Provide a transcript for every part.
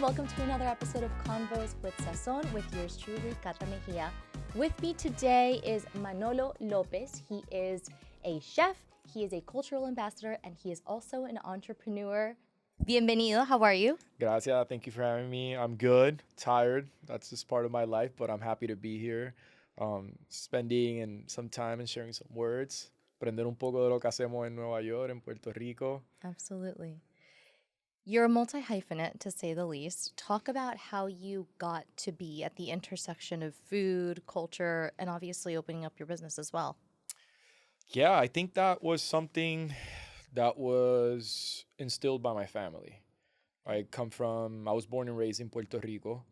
welcome to another episode of Convos with Sazón with yours truly, Cata Mejía. With me today is Manolo López. He is a chef, he is a cultural ambassador, and he is also an entrepreneur. Bienvenido, how are you? Gracias, thank you for having me. I'm good, tired. That's just part of my life, but I'm happy to be here, spending some time and sharing some words, aprender un poco de lo que hacemos en Nueva York, en Puerto Rico. Absolutely. You're a multi-hyphenate, to say the least. Talk about how you got to be at the intersection of food, culture, and obviously opening up your business as well. Yeah, I think that was something that was instilled by my family. I was born and raised in Puerto Rico,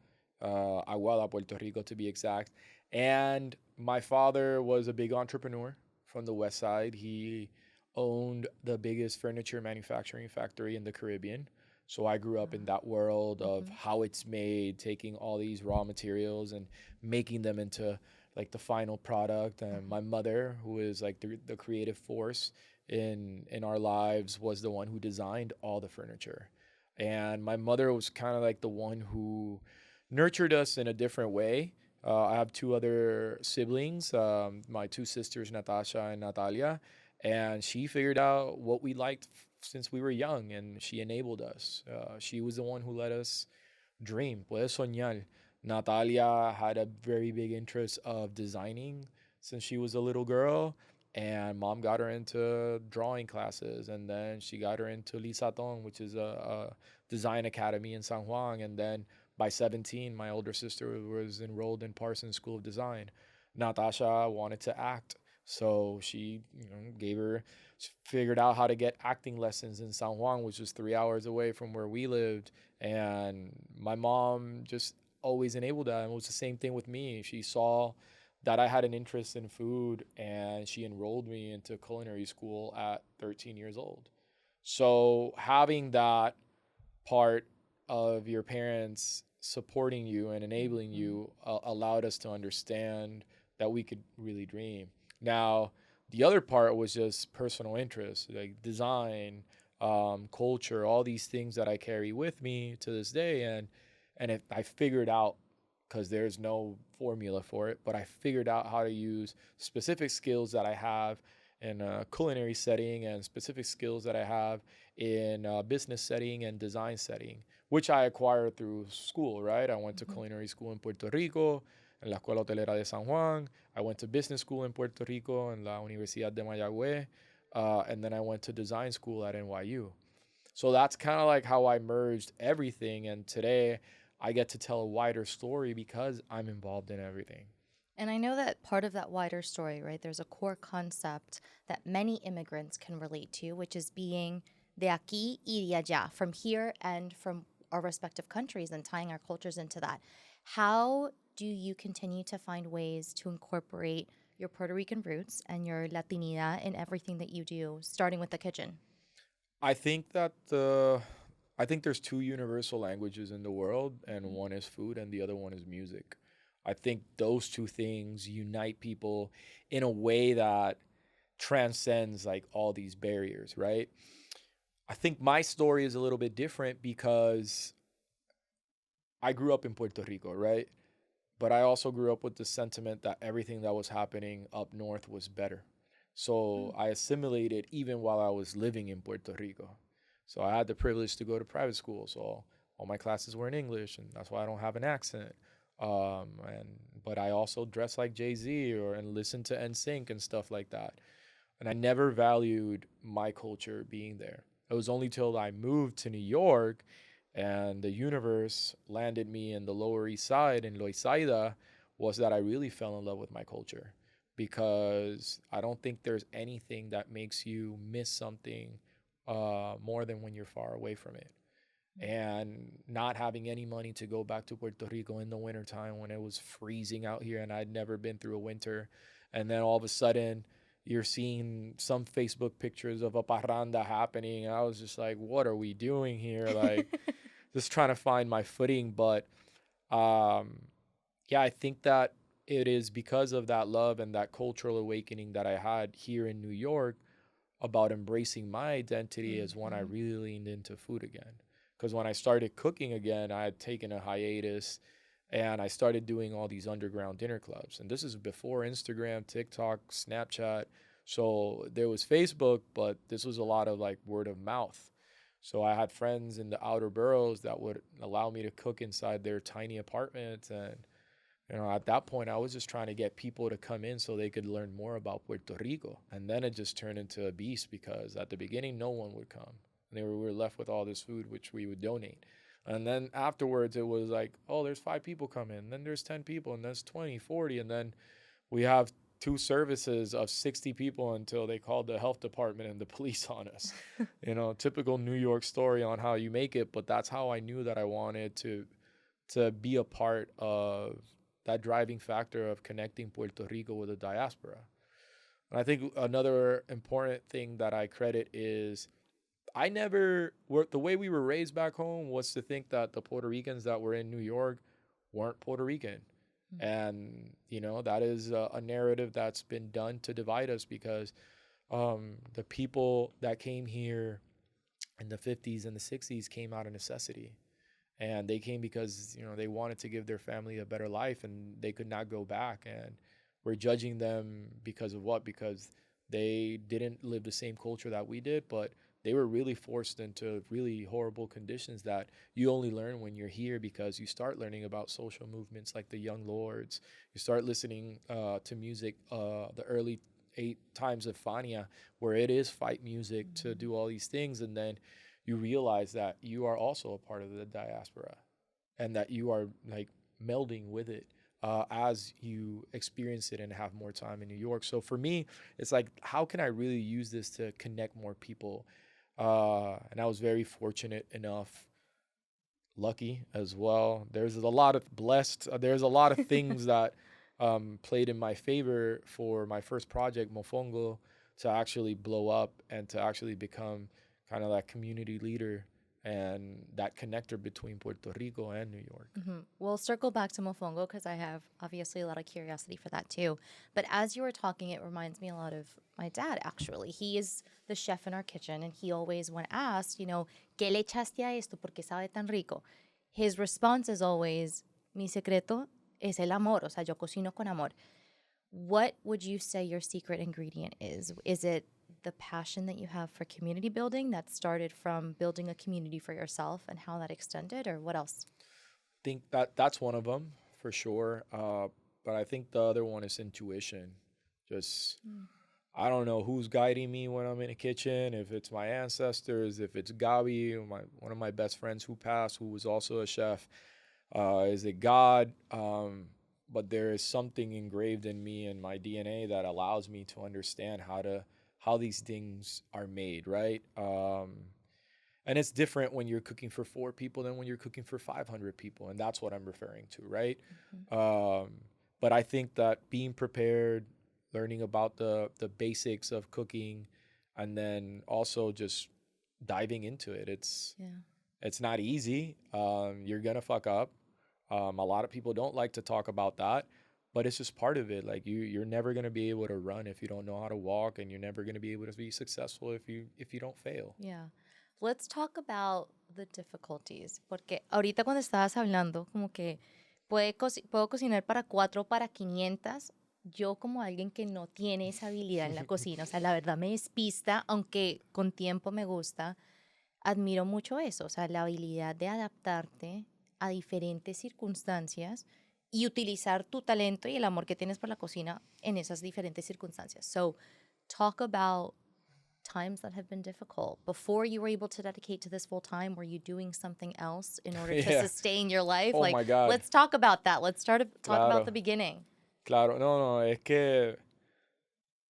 Aguada, Puerto Rico to be exact. And my father was a big entrepreneur from the West Side. He owned the biggest furniture manufacturing factory in the Caribbean. So I grew up in that world of how it's made, taking all these raw materials and making them into like the final product. And my mother, who is like the creative force in our lives, was the one who designed all the furniture. And my mother was kind of like the one who nurtured us in a different way. I have two other siblings, my two sisters, Natasha and Natalia, and she figured out what we liked since we were young, and she enabled us. She was the one who let us dream. Puedes soñar. Natalia had a very big interest of designing since she was a little girl, and mom got her into drawing classes, and then she got her into Lisaton, which is a design academy in San Juan, and then by 17, my older sister was enrolled in Parsons School of Design. Natasha wanted to act, so she figured out how to get acting lessons in San Juan, which was 3 hours away from where we lived. And my mom just always enabled that. And it was the same thing with me. She saw that I had an interest in food, and she enrolled me into culinary school at 13 years old. So having that part of your parents supporting you and enabling you allowed us to understand that we could really dream. Now, the other part was just personal interest, like design, culture, all these things that I carry with me to this day. And if I figured out, because there's no formula for it, but I figured out how to use specific skills that I have in a culinary setting and specific skills that I have in a business setting and design setting, which I acquired through school, right? I went to culinary school in Puerto Rico, en la Escuela Hotelera de San Juan. I went to business school in Puerto Rico, en la Universidad de Mayagüez. And then I went to design school at NYU. So that's kind of like how I merged everything. And today I get to tell a wider story because I'm involved in everything. And I know that part of that wider story, right, there's a core concept that many immigrants can relate to, which is being de aquí y de allá, from here and from our respective countries, and tying our cultures into that. How do you continue to find ways to incorporate your Puerto Rican roots and your Latinidad in everything that you do, starting with the kitchen? I think there's two universal languages in the world, and one is food and the other one is music. I think those two things unite people in a way that transcends like all these barriers, right? I think my story is a little bit different because I grew up in Puerto Rico, right? But I also grew up with the sentiment that everything that was happening up north was better. So I assimilated even while I was living in Puerto Rico. So I had the privilege to go to private school. So all my classes were in English, and that's why I don't have an accent. But I also dress like Jay-Z and listen to NSYNC and stuff like that. And I never valued my culture being there. It was only till I moved to New York and the universe landed me in the Lower East Side in Loisaida was that I really fell in love with my culture, because I don't think there's anything that makes you miss something more than when you're far away from it. And not having any money to go back to Puerto Rico in the wintertime when it was freezing out here and I'd never been through a winter. And then all of a sudden you're seeing some Facebook pictures of a parranda happening. And I was just like, what are we doing here? Like, just trying to find my footing. But yeah, I think that it is because of that love and that cultural awakening that I had here in New York about embracing my identity is when I really leaned into food again. Because when I started cooking again, I had taken a hiatus and I started doing all these underground dinner clubs. And this is before Instagram, TikTok, Snapchat. So there was Facebook, but this was a lot of like word of mouth. So I had friends in the outer boroughs that would allow me to cook inside their tiny apartments. And, at that point, I was just trying to get people to come in so they could learn more about Puerto Rico. And then it just turned into a beast because at the beginning, no one would come. And we were left with all this food, which we would donate. And then afterwards, it was like, oh, there's 5 people come in. Then there's 10 people, and there's 20, 40. And then we have 2 services of 60 people until they called the health department and the police on us. Typical New York story on how you make it. But that's how I knew that I wanted to be a part of that driving factor of connecting Puerto Rico with the diaspora. And I think another important thing that I credit is the way we were raised back home was to think that the Puerto Ricans that were in New York weren't Puerto Rican. Mm-hmm. And, that is a narrative that's been done to divide us because the people that came here in the 50s and the 60s came out of necessity. And they came because, they wanted to give their family a better life and they could not go back. And we're judging them because of what? Because they didn't live the same culture that we did, but they were really forced into really horrible conditions that you only learn when you're here because you start learning about social movements like the Young Lords. You start listening to music, the early 8 times of Fania, where it is fight music to do all these things. And then you realize that you are also a part of the diaspora and that you are like melding with it as you experience it and have more time in New York. So for me, it's like, how can I really use this to connect more people? And I was very fortunate enough, lucky as well. There's a lot of things that played in my favor for my first project, Mofon.go, to actually blow up and to actually become kind of that community leader and that connector between Puerto Rico and New York. Mm-hmm. We'll circle back to Mofon.go because I have obviously a lot of curiosity for that too. But as you were talking, it reminds me a lot of my dad, actually. He is the chef in our kitchen, and he always, when asked, ¿qué le echaste a esto porque sabe tan rico? His response is always, mi secreto es el amor. O sea, yo cocino con amor. What would you say your secret ingredient is? Is it the passion that you have for community building that started from building a community for yourself and how that extended, or what else? I think that's one of them for sure. But I think the other one is intuition. Just, I don't know who's guiding me when I'm in the kitchen, if it's my ancestors, if it's Gabi, one of my best friends who passed, who was also a chef. Is it God? But there is something engraved in me and my DNA that allows me to understand how these things are made, right? And it's different when you're cooking for 4 people than when you're cooking for 500 people. And that's what I'm referring to, right? Mm-hmm. But I think that being prepared, learning about the basics of cooking, and then also just diving into it. It's not easy. You're going to fuck up. A lot of people don't like to talk about that. But it's just part of it. Like you're never going to be able to run if you don't know how to walk, and you're never going to be able to be successful if you don't fail. Yeah. Let's talk about the difficulties. Porque ahorita cuando estabas hablando, como que puedo cocinar para 4, para 500. Yo como alguien que no tiene esa habilidad en la cocina, o sea, la verdad me despista, aunque con tiempo me gusta, admiro mucho eso, o sea, la habilidad de adaptarte a diferentes circunstancias y utilizar tu talento y el amor que tienes por la cocina en esas diferentes circunstancias. So, talk about times that have been difficult. Before you were able to dedicate to this full time, were you doing something else in order to sustain your life? Oh my God. Let's talk about that. Let's talk about the beginning. Claro, no, es que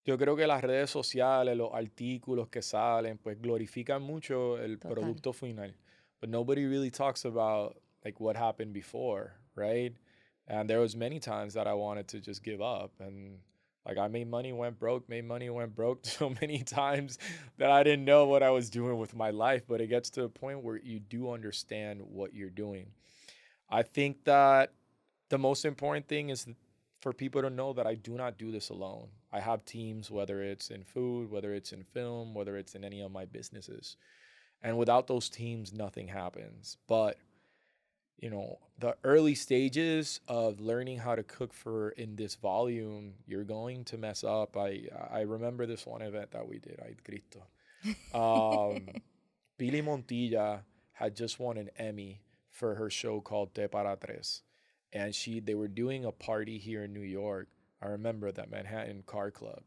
yo creo que las redes sociales, los artículos que salen, pues glorifican mucho el producto final. But nobody really talks about like what happened before, right? And there was many times that I wanted to just give up, and like I made money, went broke so many times that I didn't know what I was doing with my life. But it gets to a point where you do understand what you're doing. I think that the most important thing is for people to know that I do not do this alone. I have teams, whether it's in food, whether it's in film, whether it's in any of my businesses. And without those teams, nothing happens. But the early stages of learning how to cook for in this volume, you're going to mess up. I remember this one event that we did. Ay, Cristo. Pili Montilla had just won an Emmy for her show called Te Para Tres, and they were doing a party here in New York. I remember that Manhattan Car Club,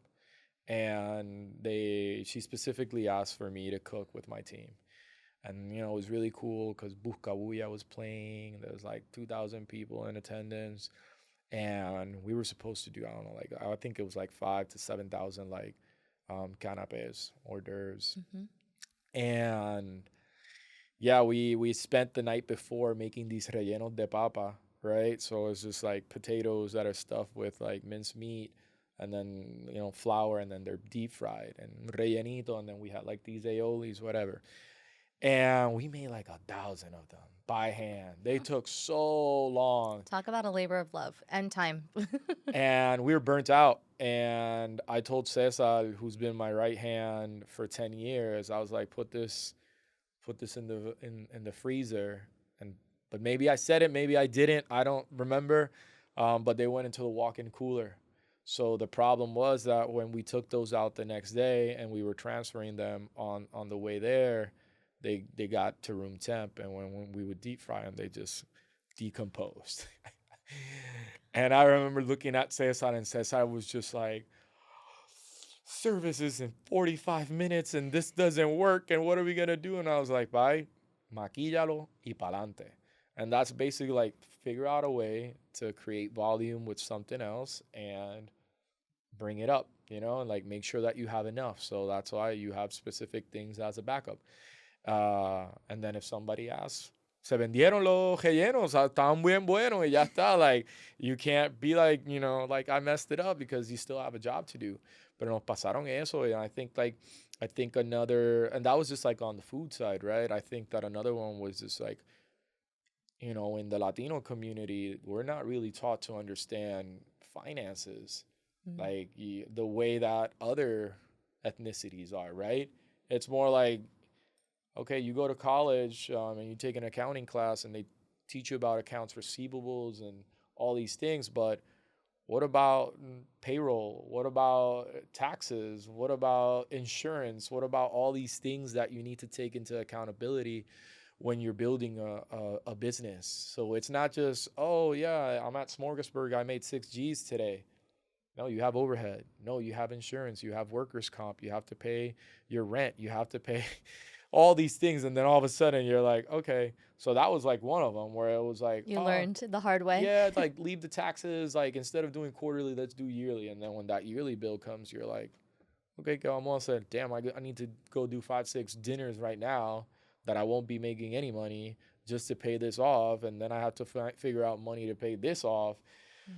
and she specifically asked for me to cook with my team. And, it was really cool because Buscabulla was playing. There was like 2,000 people in attendance. And we were supposed to do, I don't know, like, I think it was like 5,000 to 7,000, like, canapes, hors d'oeuvres. And yeah, we spent the night before making these rellenos de papa, right? So it's just like potatoes that are stuffed with like minced meat and then, flour, and then they're deep fried and rellenito. And then we had like these aiolis, whatever. And we made like 1,000 of them by hand. They took so long. Talk about a labor of love and time. And we were burnt out. And I told Cesar, who's been my right hand for 10 years, I was like, put this in the freezer. But maybe I said it, maybe I didn't. I don't remember. But they went into the walk-in cooler. So the problem was that when we took those out the next day and we were transferring them on the way there, they got to room temp, and when we would deep fry them, they just decomposed. And I remember looking at Cesar, and Cesar was just like, service is in 45 minutes, and this doesn't work, and what are we going to do? And I was like, bye, maquillalo y pa'lante. And that's basically like figure out a way to create volume with something else and bring it up, and like make sure that you have enough. So that's why you have specific things as a backup. And then if somebody asks, se vendieron los rellenos, estaban bien buenos, y ya está. Like, you can't be like, like I messed it up, because you still have a job to do. Pero nos pasaron eso, and I think another, and that was just like on the food side, right? I think that another one was just like, in the Latino community, we're not really taught to understand finances, like the way that other ethnicities are, right? It's more like, okay, you go to college and you take an accounting class and they teach you about accounts receivables and all these things, but what about payroll? What about taxes? What about insurance? What about all these things that you need to take into accountability when you're building a business? So it's not just, oh yeah, I'm at Smorgasburg, I made 6 G's today. No, you have overhead. No, you have insurance. You have workers' comp. You have to pay your rent. You have to pay all these things. And then all of a sudden you're like, okay. So that was like one of them where it was like, You learned the hard way. Yeah, it's like leave the taxes. Like instead of doing quarterly, let's do yearly. And then when that yearly bill comes, you're like, okay, go. I'm all said, damn, I need to go do 5, 6 dinners right now that I won't be making any money just to pay this off. And then I have to figure out money to pay this off.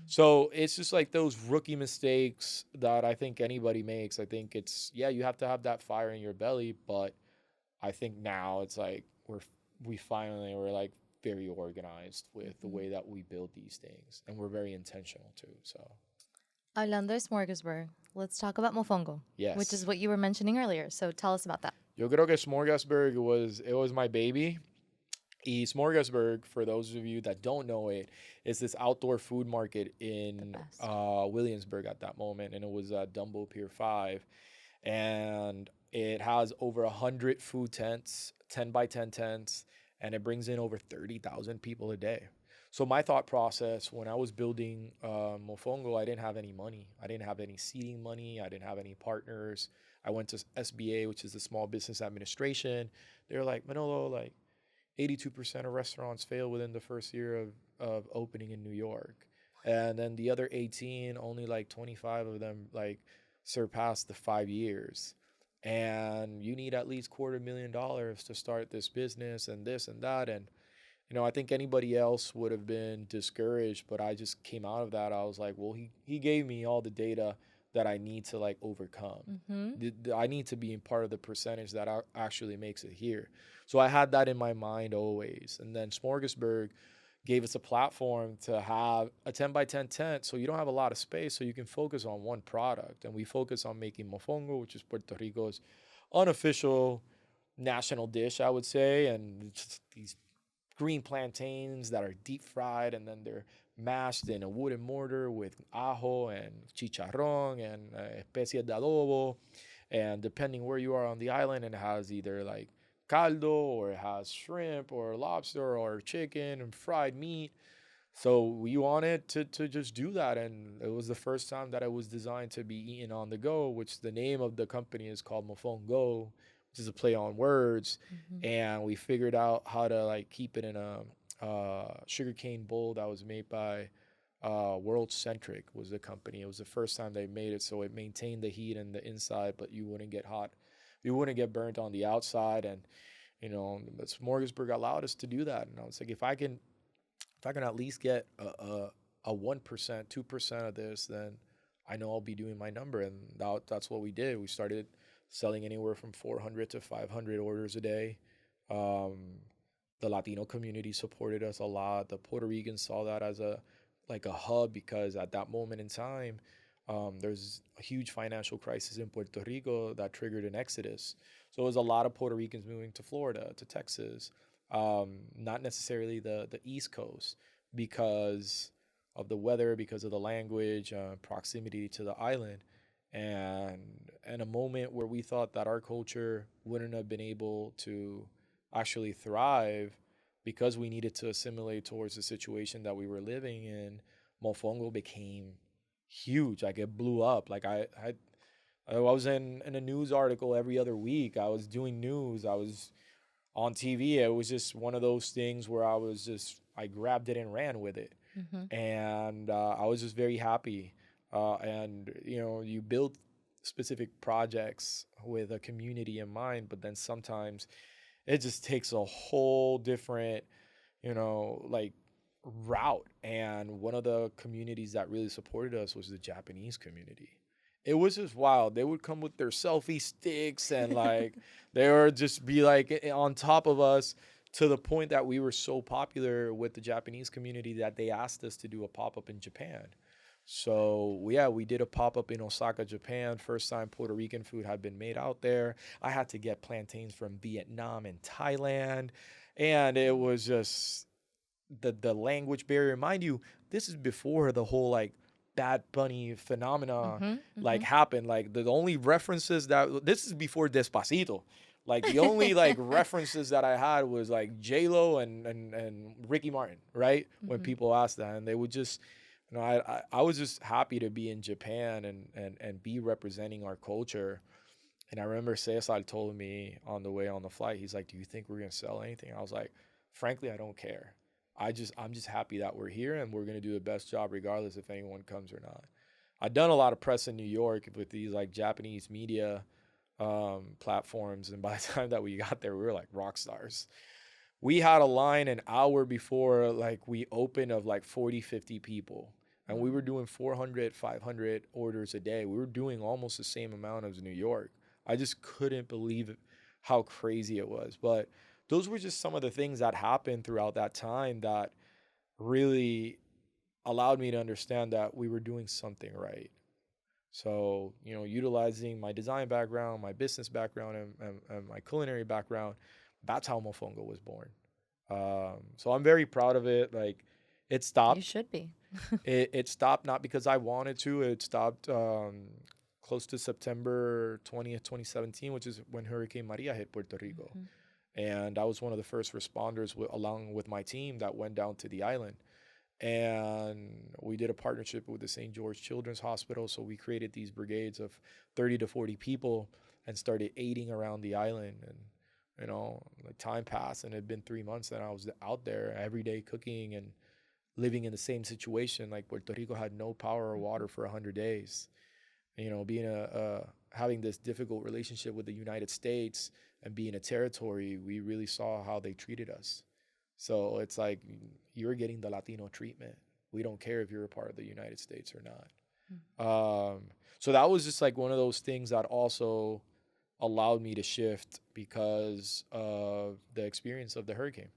So it's just like those rookie mistakes that I think anybody makes. I think it's, you have to have that fire in your belly, but I think now it's like we're like very organized with the way that we build these things, and we're very intentional too. So Hablando de Smorgasburg, let's talk about Mofongo, yes, which is what you were mentioning earlier. So tell us about that. Yo creo que Smorgasburg was my baby. Y Smorgasburg, for those of you that don't know it, is this outdoor food market in Williamsburg at that moment, and it was at Dumbo Pier 5. And it has over 100 food tents, 10 by 10 tents, and it brings in over 30,000 people a day. So my thought process when I was building Mofon.go, I didn't have any money. I didn't have any seeding money. I didn't have any partners. I went to SBA, which is the Small Business Administration. They were like, Manolo, like, 82% of restaurants fail within the first year of opening in New York. And then the other 18, only like 25 of them like surpassed the 5 years. And you need at least $250,000 to start this business and this and that. And, I think anybody else would have been discouraged, but I just came out of that. I was like, well, he gave me all the data that I need to like overcome. I need to be in part of the percentage that actually makes it here. So I had that in my mind always. And then Smorgasburg gave us a platform to have a 10 by 10 tent, so you don't have a lot of space, so you can focus on one product. And we focus on making Mofongo, which is Puerto Rico's unofficial national dish, I would say. And it's just these green plantains that are deep fried, and then they're mashed in a wooden mortar with ajo and chicharrón and especies de adobo. And depending where you are on the island, it has either like caldo, or it has shrimp or lobster or chicken and fried meat. So we wanted to just do that. And it was the first time that it was designed to be eaten on the go, which the name of the company is called Mofon.go, which is a play on words. Mm-hmm. And we figured out how to like keep it in a sugarcane bowl that was made by World Centric was the company. It was the first time they made it, so it maintained the heat in the inside, but you wouldn't get hot, you wouldn't get burnt on the outside. And the Smorgasburg allowed us to do that. And I was like, if I can at least get a 1%, 2% of this, then I know I'll be doing my number. And that's what we did. We started selling anywhere from 400 to 500 orders a day. The Latino community supported us a lot. The Puerto Ricans saw that as a hub, because at that moment in time, there's a huge financial crisis in Puerto Rico that triggered an exodus. So it was a lot of Puerto Ricans moving to Florida, to Texas, not necessarily the East Coast, because of the weather, because of the language, proximity to the island. And in a moment where we thought that our culture wouldn't have been able to actually thrive, because we needed to assimilate towards the situation that we were living in, Mofongo became huge. Like, it blew up. Like, I was in a news article every other week. I was doing news. I was on TV. It was just one of those things where I grabbed it and ran with it. Mm-hmm. And I was just very happy. And you build specific projects with a community in mind, but then sometimes it just takes a whole different, like, route. And one of the communities that really supported us was the Japanese community. It was just wild. They would come with their selfie sticks, and like they would just be like on top of us, to the point that we were so popular with the Japanese community that they asked us to do a pop-up in Japan. So yeah, we did a pop-up in Osaka, Japan. First time Puerto Rican food had been made out there. I had to get plantains from Vietnam and Thailand. And it was just the language barrier. Mind you, this is before the whole like Bad Bunny phenomena Mm-hmm. like Mm-hmm. happened. Like, the only references that this is before Despacito. Like, the only like references that I had was like J Lo and Ricky Martin, right? When Mm-hmm. people asked that, and they would just, I was just happy to be in Japan and be representing our culture. And I remember Cesar told me on the way on the flight, he's like, "Do you think we're gonna sell anything?" I was like, "Frankly, I don't care. I'm just happy that we're here, and we're gonna do the best job regardless if anyone comes or not." I'd done a lot of press in New York with these like Japanese media platforms, and by the time that we got there, we were like rock stars. We had a line an hour before like we opened of like 40, 50 people, and we were Wow. doing 400, 500 orders a day. We were doing almost the same amount as New York. I just couldn't believe it, how crazy it was. But those were just some of the things that happened throughout that time that really allowed me to understand that we were doing something right. So, utilizing my design background, my business background, and my culinary background, that's how Mofongo was born. So I'm very proud of it. Like, it You stopped. should be. It stopped not because I wanted to. It stopped close to September 20th, 2017, which is when Hurricane Maria hit Puerto Rico. Mm-hmm. And I was one of the first responders, along with my team, that went down to the island. And we did a partnership with the St. George Children's Hospital. So we created these brigades of 30 to 40 people and started aiding around the island. And, like, time passed, and it had been 3 months, and I was out there every day cooking and living in the same situation. Like, Puerto Rico had no power or Mm-hmm. water for 100 days. Being having this difficult relationship with the United States and being a territory, we really saw how they treated us. So it's like, you're getting the Latino treatment. We don't care if you're a part of the United States or not. So that was just like one of those things that also allowed me to shift because of the experience of the hurricane.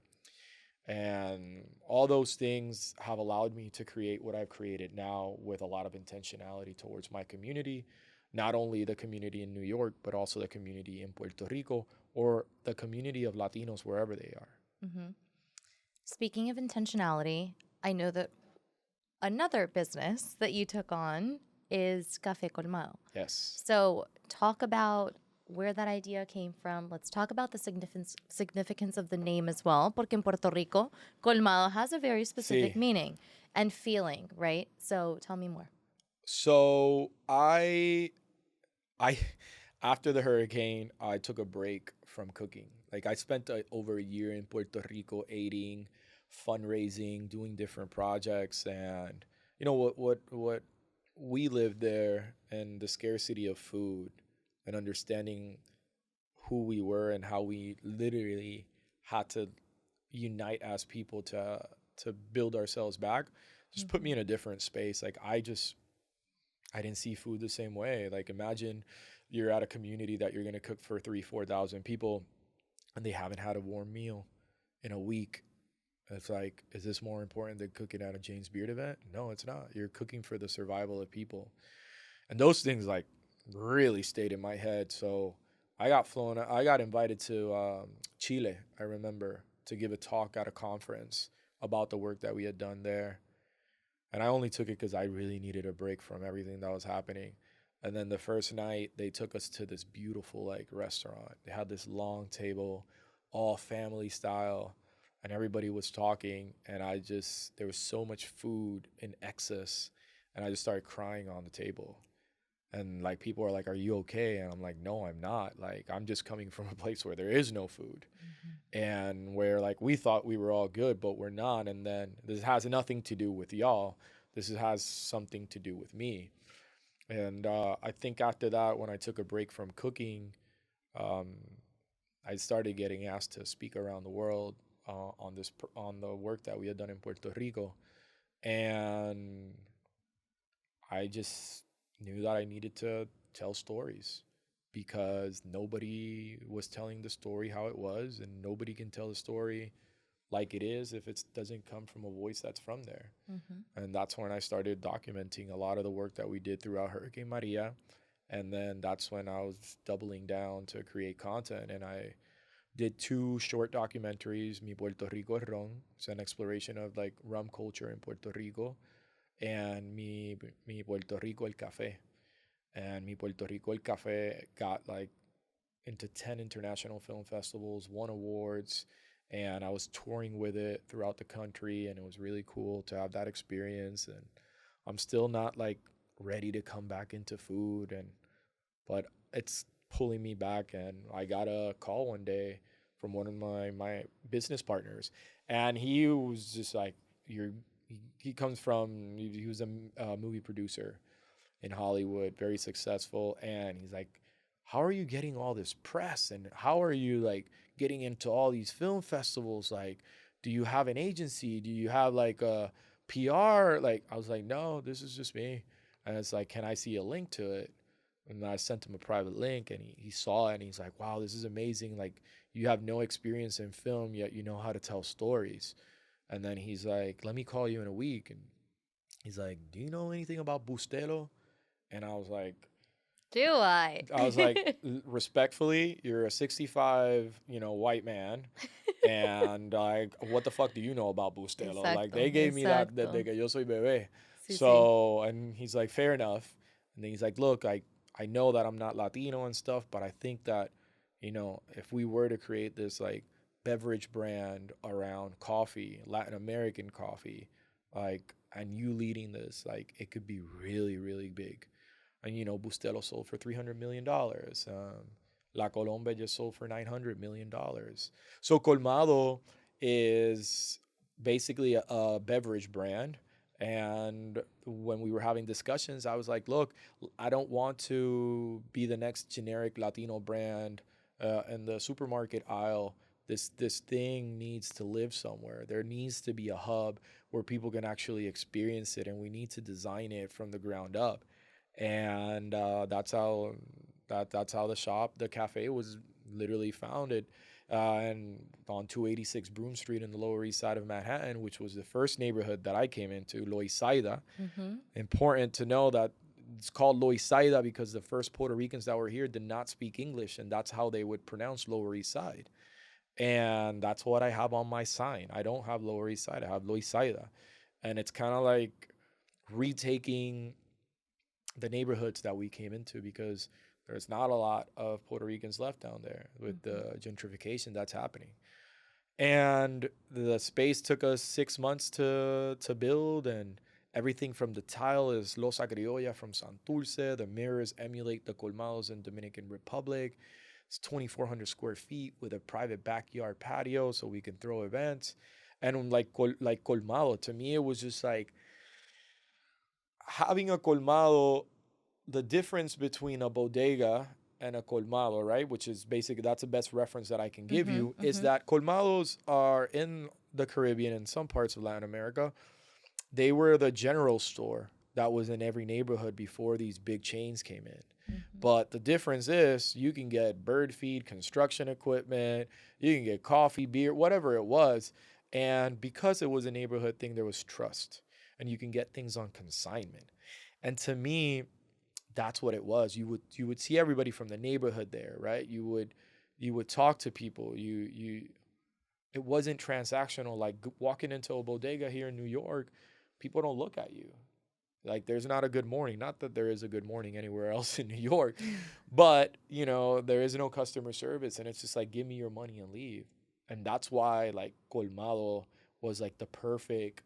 And all those things have allowed me to create what I've created now, with a lot of intentionality towards my community, not only the community in New York, but also the community in Puerto Rico or the community of Latinos wherever they are. Mm-hmm. Speaking of intentionality, I know that another business that you took on is Café Colmado. Yes. So talk about where that idea came from. Let's talk about the significance of the name as well, porque en Puerto Rico, colmado has a very specific Sí. meaning and feeling, right? So tell me more. So I after the hurricane, I took a break from cooking. Like I spent over a year in Puerto Rico aiding, fundraising, doing different projects, and what we lived there and the scarcity of food and understanding who we were and how we literally had to unite as people to build ourselves back just put me in a different space. Like I didn't see food the same way. Like imagine you're at a community that you're gonna cook for 3,000-4,000 people and they haven't had a warm meal in a week. It's like, is this more important than cooking at a James Beard event? No, it's not. You're cooking for the survival of people. And those things like really stayed in my head. So I got invited to Chile, I remember, to give a talk at a conference about the work that we had done there. And I only took it because I really needed a break from everything that was happening. And then the first night, they took us to this beautiful like restaurant. They had this long table, all family style, and everybody was talking. And there was so much food in excess, and I just started crying on the table. And like people are like, "Are you okay?" And I'm like, "No, I'm not. Like I'm just coming from a place where there is no food." And where like we thought we were all good, but we're not. And then this has nothing to do with y'all. Has something to do with me. And I think after that, when I took a break from cooking, um, I started getting asked to speak around the world on the work that we had done in Puerto Rico, and I just knew that I needed to tell stories because nobody was telling the story how it was, and nobody can tell the story like it is if it doesn't come from a voice that's from there. And that's when I started documenting a lot of the work that we did throughout Hurricane Maria. And then that's when I was doubling down to create content. And I did two short documentaries, Mi Puerto Rico el Ron. It's an exploration of like rum culture in Puerto Rico, and Mi Puerto Rico el Café. And Mi Puerto Rico el Café got like into 10 international film festivals, won awards, and I was touring with it throughout the country, and it was really cool to have that experience. And I'm still not like ready to come back into food, but it's pulling me back. And I got a call one day from one of my business partners, and he was just like, he comes from, he was a movie producer in Hollywood, very successful. And he's like, how are you getting all this press? And how are you like getting into all these film festivals? Like, do you have an agency? Do you have like a PR? Like, I was like, no, this is just me. And it's like, can I see a link to it? And I sent him a private link, and he saw it, and he's like, wow, this is amazing. Like, you have no experience in film, yet you know how to tell stories. And then he's like, let me call you in a week. And he's like, do you know anything about Bustelo? And Do I? I was like, respectfully, you're a 65, white man, and like, what the fuck do you know about Bustelo? Like, Exacto, they gave me that de exacto. que yo soy bebé. Sí, sí. So, and he's like, fair enough. And then he's like, look, I know that I'm not Latino and stuff, but I think that, if we were to create this like beverage brand around coffee, Latin American coffee, like, and you leading this, like, it could be really, really big. And Bustelo sold for $300 million. La Colombe just sold for $900 million. So Colmado is basically a beverage brand. And when we were having discussions, I was like, look, I don't want to be the next generic Latino brand in the supermarket aisle. This thing needs to live somewhere. There needs to be a hub where people can actually experience it, and we need to design it from the ground up. And that's how the cafe was literally founded, and on 286 Broome Street in the Lower East Side of Manhattan, which was the first neighborhood that I came into, Loisaida. Important to know that it's called Loisaida because the first Puerto Ricans that were here did not speak English, and that's how they would pronounce Lower East Side. And that's what I have on my sign. I don't have Lower East Side, I have Loisaida. And it's kind of like retaking the neighborhoods that we came into, because there's not a lot of Puerto Ricans left down there with the gentrification that's happening. And the space took us 6 months to build, and everything from the tile is Losa Criolla from Santurce. The mirrors emulate the colmados in Dominican Republic. It's 2,400 square feet with a private backyard patio so we can throw events. And like colmado, to me, it was just like having a colmado. The difference between a bodega and a colmado, right, which is basically, that's the best reference that I can give you, is that colmados are in the Caribbean and some parts of Latin America. They were the general store that was in every neighborhood before these big chains came in. But the difference is you can get bird feed, construction equipment, you can get coffee, beer, whatever it was. And because it was a neighborhood thing, there was trust, and you can get things on consignment. And to me, that's what it was. You would see everybody from the neighborhood there, right? You would talk to people. It wasn't transactional. Like walking into a bodega here in New York, people don't look at you. Like there's not a good morning. Not that there is a good morning anywhere else in New York, but there is no customer service, and it's just like, give me your money and leave. And that's why like Colmado was like the perfect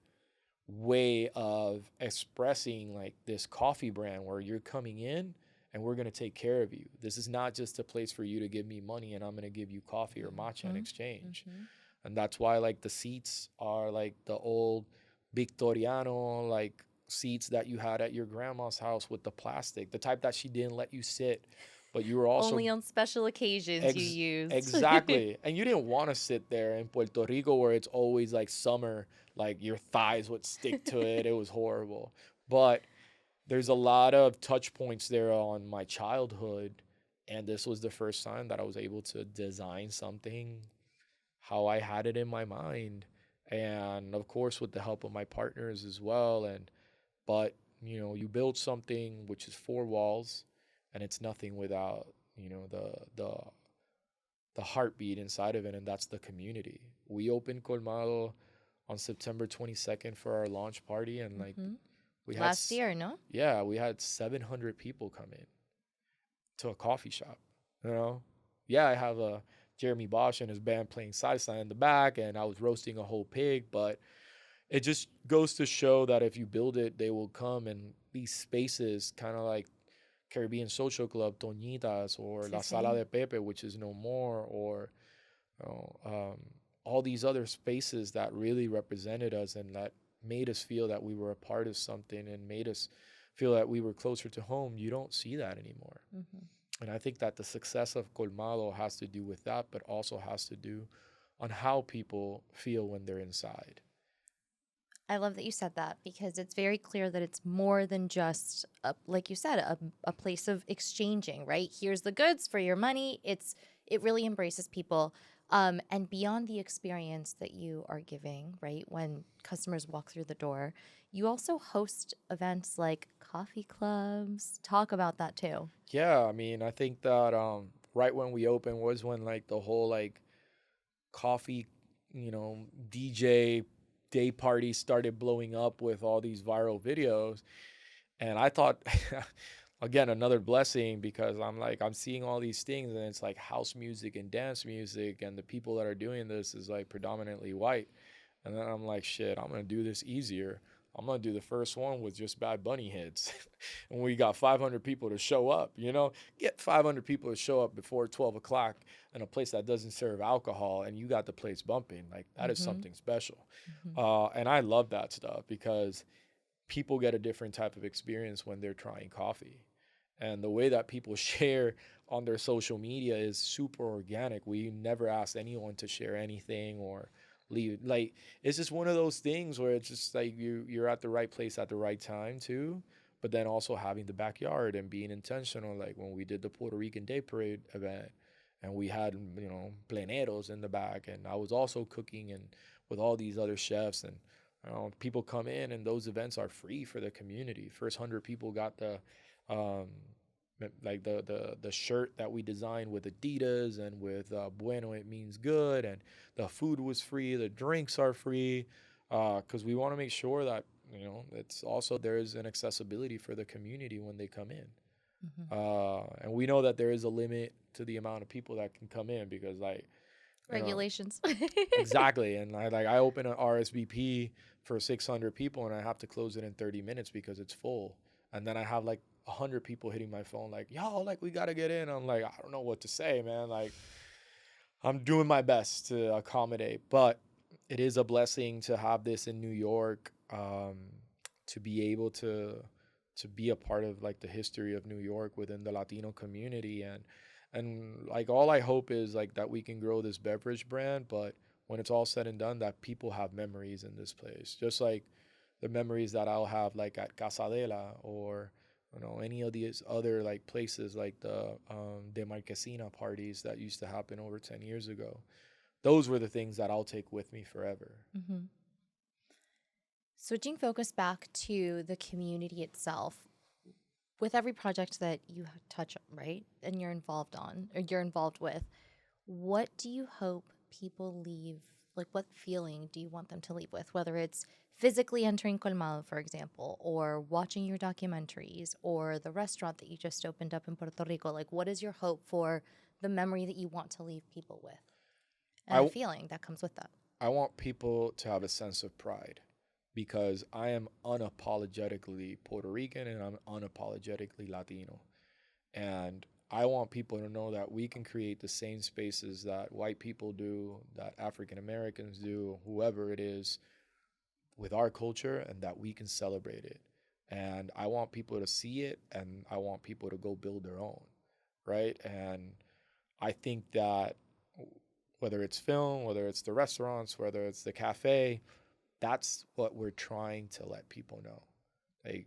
way of expressing like this coffee brand where you're coming in and we're going to take care of you. This is not just a place for you to give me money and I'm going to give you coffee or matcha in exchange. And that's why like the seats are like the old Victoriano like seats that you had at your grandma's house with the plastic, the type that she didn't let you sit, but you were also only on special occasions you used. Exactly. And you didn't want to sit there in Puerto Rico where it's always like summer, like your thighs would stick to it. It was horrible. But there's a lot of touch points there on my childhood. And this was the first time that I was able to design something how I had it in my mind. And of course, with the help of my partners as well. But you build something which is four walls, and it's nothing without the heartbeat inside of it, and that's the community. We opened Colmado on September 22nd for our launch party, and like we had last year, no? Yeah, we had 700 people come in to a coffee shop. Yeah, I have a Jeremy Bosch and his band playing salsa in the back, and I was roasting a whole pig, but it just goes to show that if you build it, they will come. And these spaces, kind of like Caribbean Social Club, Toñitas, or La Sala de Pepe, which is no more, or all these other spaces that really represented us and that made us feel that we were a part of something and made us feel that we were closer to home. You don't see that anymore. And I think that the success of Colmado has to do with that, but also has to do on how people feel when they're inside. I love that you said that, because it's very clear that it's more than just, like you said, a place of exchanging, right? Here's the goods for your money. It really embraces people. And beyond the experience that you are giving, right, when customers walk through the door, you also host events like coffee clubs. Talk about that too. Yeah, I mean, I think that right when we opened was when like the whole like coffee, DJ day parties started blowing up with all these viral videos. And I thought, again, another blessing, because I'm seeing all these things and it's like house music and dance music, and the people that are doing this is like predominantly white. And then I'm like, shit, I'm going to do this easier. I'm going to do the first one with just Bad Bunny hits. And we got 500 people to show up, get 500 people to show up before 12 o'clock in a place that doesn't serve alcohol, and you got the place bumping. Like that is something special. And I love that stuff, because people get a different type of experience when they're trying coffee. And the way that people share on their social media is super organic. We never ask anyone to share anything or leave. Like, it's just one of those things where it's just like you're at the right place at the right time too. But then also having the backyard and being intentional. Like when we did the Puerto Rican Day Parade event, and we had pleneros in the back, and I was also cooking and with all these other chefs, and people come in, and those events are free for the community. First 100 people got the Um, like the shirt that we designed with Adidas and with Bueno, it means good, and the food was free, the drinks are free, because we want to make sure that it's also there's an accessibility for the community when they come in. Hmm. And we know that there is a limit to the amount of people that can come in because like you know Regulations. exactly, and I open an RSVP for 600 people and I have to close it in 30 minutes because it's full, and then I have like 100 people hitting my phone like, yo, like we gotta get in. I'm like, I don't know what to say, man. Like I'm doing my best to accommodate, but it is a blessing to have this in New York, to be able to be a part of like the history of New York within the Latino community, and like all I hope is like that we can grow this beverage brand, but when it's all said and done, that people have memories in this place, just like the memories that I'll have like at Casadela or any of these other like places like the De Marquesina parties that used to happen over 10 years ago. Those were the things that I'll take with me forever. Hmm. Switching focus back to the community itself, with every project that you touch, right, and you're involved on or you're involved with, what do you hope people leave? Like, what feeling do you want them to leave with? Whether it's physically entering Colmado, for example, or watching your documentaries, or the restaurant that you just opened up in Puerto Rico. Like, what is your hope for the memory that you want to leave people with, and the I, feeling that comes with that? I want people to have a sense of pride because I am unapologetically Puerto Rican and I'm unapologetically Latino. And I want people to know that we can create the same spaces that white people do, that African Americans do, whoever it is, with our culture, and that we can celebrate it. And I want people to see it and I want people to go build their own, right? And I think that whether it's film, whether it's the restaurants, whether it's the cafe, that's what we're trying to let people know. Like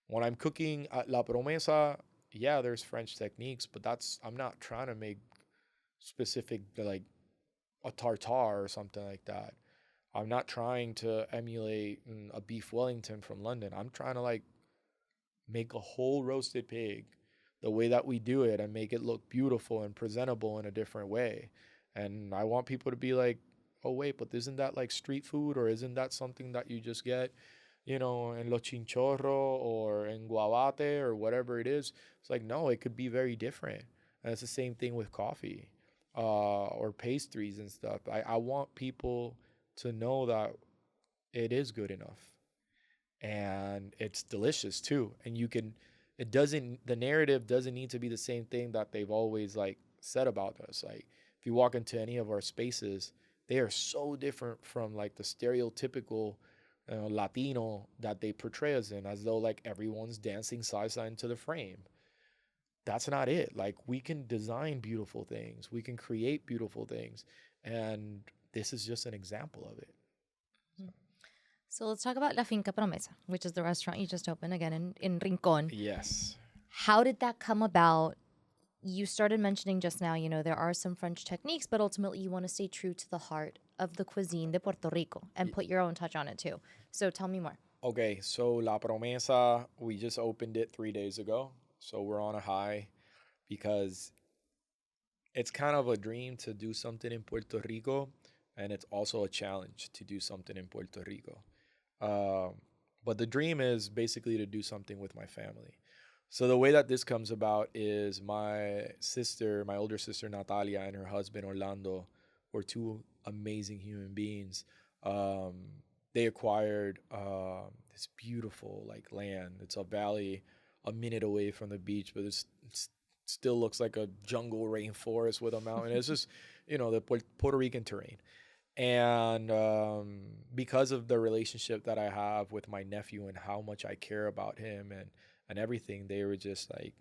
when I'm cooking at La Promesa, yeah, there's French techniques, but I'm not trying to make specific like a tartare or something like that. I'm not trying to emulate a beef Wellington from London. I'm trying to like make a whole roasted pig the way that we do it and make it look beautiful and presentable in a different way. And I want people to be like, oh, wait, but isn't that like street food, or isn't that something that you just get, in Lo Chinchorro or in Guavate or whatever it is? It's like, no, it could be very different. And it's the same thing with coffee, or pastries and stuff. I want people to know that it is good enough and it's delicious too. And the narrative doesn't need to be the same thing that they've always like said about us. Like if you walk into any of our spaces, they are so different from like the stereotypical Latino that they portray us in, as though like everyone's dancing salsa into the frame. That's not it. Like we can design beautiful things, we can create beautiful things, and this is just an example of it. Mhm. So let's talk about La Finca Promesa, which is the restaurant you just opened again in Rincon. Yes. How did that come about? You started mentioning just now, there are some French techniques, but ultimately you want to stay true to the heart of the cuisine de Puerto Rico and put your own touch on it too. So tell me more. Okay, so La Promesa, we just opened it 3 days ago. So we're on a high because it's kind of a dream to do something in Puerto Rico, and it's also a challenge to do something in Puerto Rico. Um, but the dream is basically to do something with my family. So the way that this comes about is my older sister Natalia, and her husband Orlando were two amazing human beings. Um, they acquired this beautiful like land. It's a valley a minute away from the beach, but it's still looks like a jungle rainforest with a mountain. It's just the Puerto Rican terrain. And because of the relationship that I have with my nephew and how much I care about him and everything, they were just like,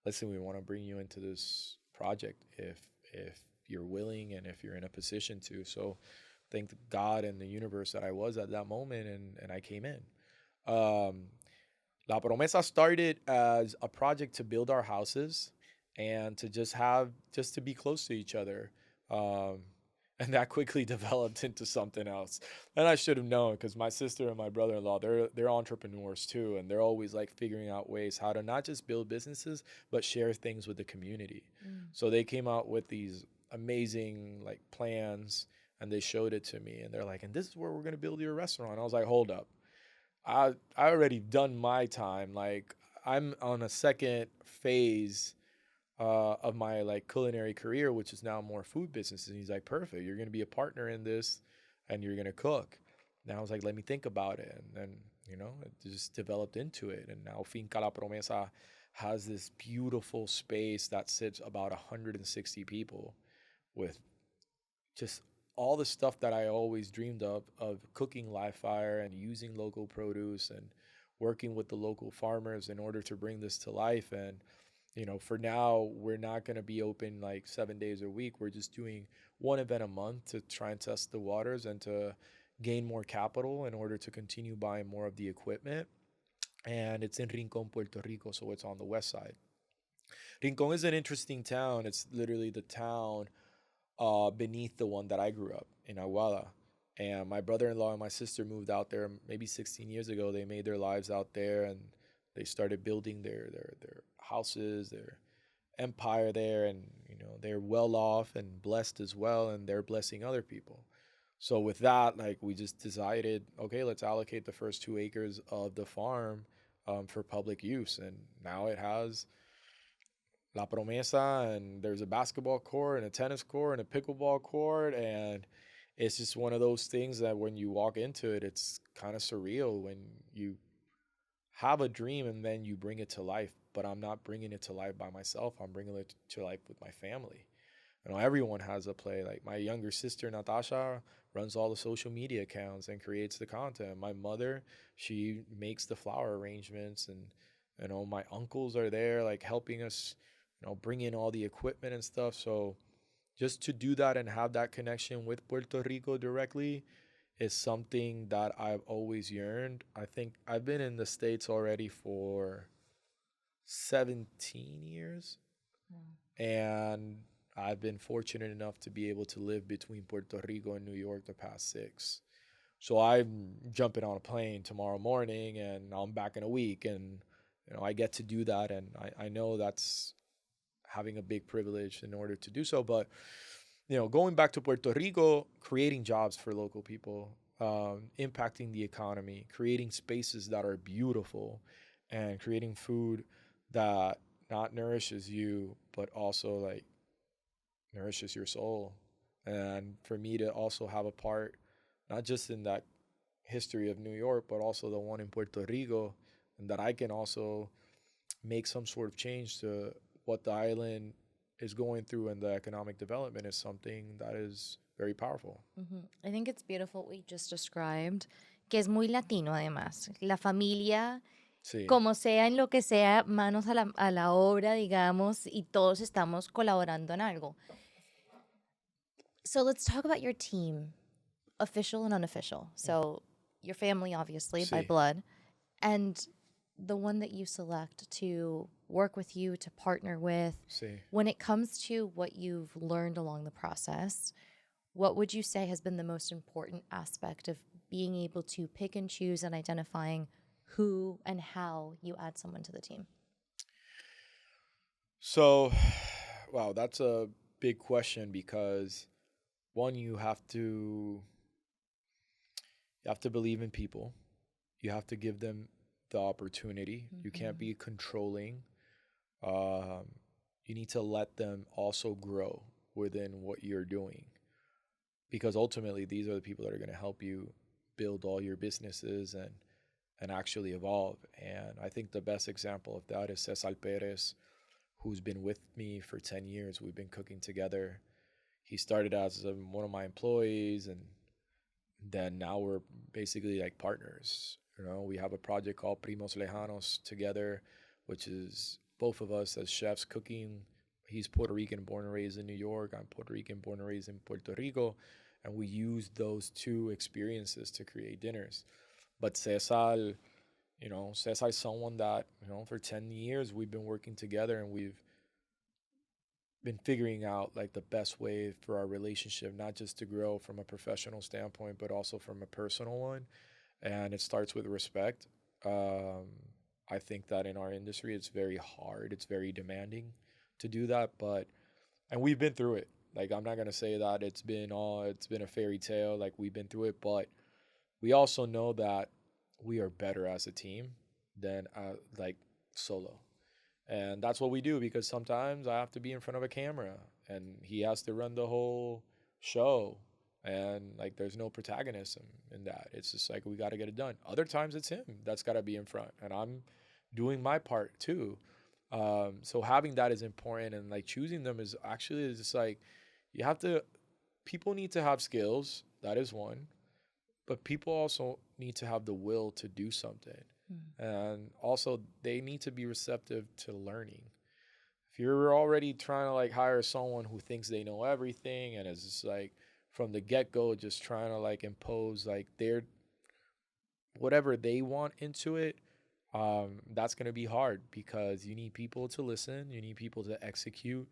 listen, we want to bring you into this project if you're willing and if you're in a position to. So thank God and the universe that I was at that moment, and I came in. Um, La Promesa started as a project to build our houses and to just to be close to each other. Um, And that quickly developed into something else. And I should have known because my sister and my brother-in-law, they're entrepreneurs too, and they're always like figuring out ways how to not just build businesses but share things with the community. So they came out with these amazing like plans, and they showed it to me, and they're like, and this is where we're gonna build your restaurant. I was like, hold up, I already done my time. Like I'm on a second phase of my like culinary career, which is now more food business. And he's like, perfect. You're gonna be a partner in this, and you're gonna cook. And I was like, let me think about it, and then it just developed into it. And now Finca La Promesa has this beautiful space that sits about 160 people with just all the stuff that I always dreamed of cooking live fire and using local produce and working with the local farmers in order to bring this to life. And for now, we're not going to be open like 7 days a week. We're just doing one event a month to try and test the waters and to gain more capital in order to continue buying more of the equipment. And it's in Rincon, Puerto Rico, so it's on the west side. Rincon is an interesting town. It's literally the town beneath the one that I grew up in Aguada. And my brother-in-law and my sister moved out there maybe 16 years ago. They made their lives out there, and they started building their houses, their empire there, and they're well off and blessed as well, and they're blessing other people. So with that, like we just decided, okay, let's allocate the first 2 acres of the farm for public use, and now it has La Promesa, and there's a basketball court and a tennis court and a pickleball court, and it's just one of those things that when you walk into it, it's kind of surreal when you have a dream and then you bring it to life. But I'm not bringing it to life by myself. I'm bringing it to life with my family. Everyone has a play. Like my younger sister Natasha runs all the social media accounts and creates the content. My mother, she makes the flower arrangements, and my uncles are there like helping us, bring in all the equipment and stuff. So just to do that and have that connection with Puerto Rico directly is something that I've always yearned. I think I've been in the States already for 17 years. And I've been fortunate enough to be able to live between Puerto Rico and New York the past 6. So I'm jumping on a plane tomorrow morning and I'm back in a week. And, I get to do that. And I know that's having a big privilege in order to do so. But, going back to Puerto Rico, creating jobs for local people, impacting the economy, creating spaces that are beautiful, and creating food that not nourishes you, but also like nourishes your soul. And for me to also have a part, not just in that history of New York, but also the one in Puerto Rico, and that I can also make some sort of change to what the island is going through and the economic development is something that is very powerful. I think it's beautiful what you just described, que es muy latino además. La familia, Sí. como sea, en lo que sea, manos a la obra, digamos, y todos estamos colaborando en algo. So let's talk about your team, official and unofficial. So your family, obviously, by Sí. blood, and the one that you select to work with you, to partner with. Sí. When it comes to what you've learned along the process, what would you say has been the most important aspect of being able to pick and choose and identifying who and how you add someone to the team? So, wow, that's a big question because one, you have to believe in people. You have to give them the opportunity. You can't be controlling. You need to let them also grow within what you're doing, because ultimately these are the people that are going to help you build all your businesses and actually evolve. And I think the best example of that is Cesar Perez, who's been with me for 10 years. We've been cooking together. He started as one of my employees, and then now we're basically like partners. We have a project called Primos Lejanos together, which is both of us as chefs cooking. He's Puerto Rican, born and raised in New York. I'm Puerto Rican, born and raised in Puerto Rico. And we use those two experiences to create dinners. But Cesar, Cesar is someone that, for 10 years we've been working together, and we've been figuring out like the best way for our relationship, not just to grow from a professional standpoint, but also from a personal one. And it starts with respect. Um, I think that in our industry, it's very hard, it's very demanding to do that, but and we've been through it. Like I'm not gonna say that it's been a fairy tale. Like we've been through it, but we also know that we are better as a team than like solo. And that's what we do because sometimes I have to be in front of a camera and he has to run the whole show. And like there's no protagonism in that. It's just like we got to get it done. Other times it's him that's got to be in front and I'm doing my part too. So having that is important and like choosing them is actually just like you have to, people need to have skills. That is one. But people also need to have the will to do something. And also they need to be receptive to learning. If you're already trying to like hire someone who thinks they know everything and is just like from the get-go just trying to like impose like their whatever they want into it, that's going to be hard because you need people to listen, you need people to execute,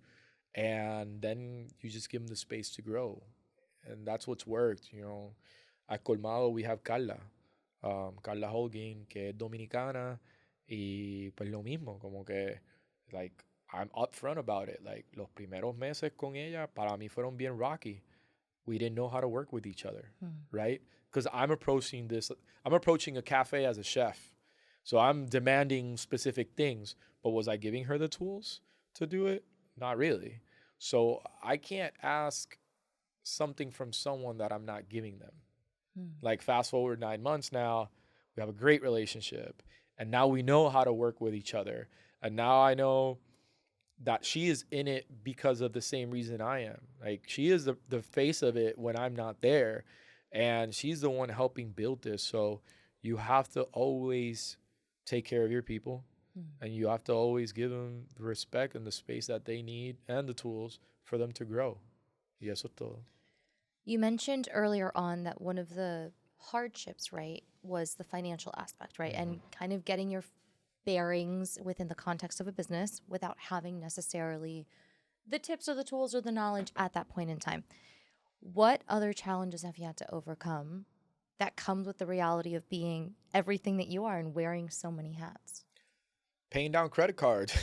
and then you just give them the space to grow. And that's what's worked, you know. At Colmado we have Carla, Carla Holguin, que es dominicana, y pues lo mismo, como que, like, I'm upfront about it. Like, los primeros meses con ella, para mí fueron bien rocky. We didn't know how to work with each other, right? Because I'm approaching a cafe as a chef. So I'm demanding specific things, but was I giving her the tools to do it? Not really. So I can't ask something from someone that I'm not giving them. Like fast forward 9 months now, we have a great relationship. And now we know how to work with each other. And now I know that she is in it because of the same reason I am. Like she is the face of it when I'm not there. And she's the one helping build this. So you have to always take care of your people. And you have to always give them the respect and the space that they need and the tools for them to grow. Y eso es todo. You mentioned earlier on that one of the hardships, right, was the financial aspect, right? And kind of getting your bearings within the context of a business without having necessarily the tips or the tools or the knowledge at that point in time. What other challenges have you had to overcome that comes with the reality of being everything that you are and wearing so many hats? Paying down credit cards.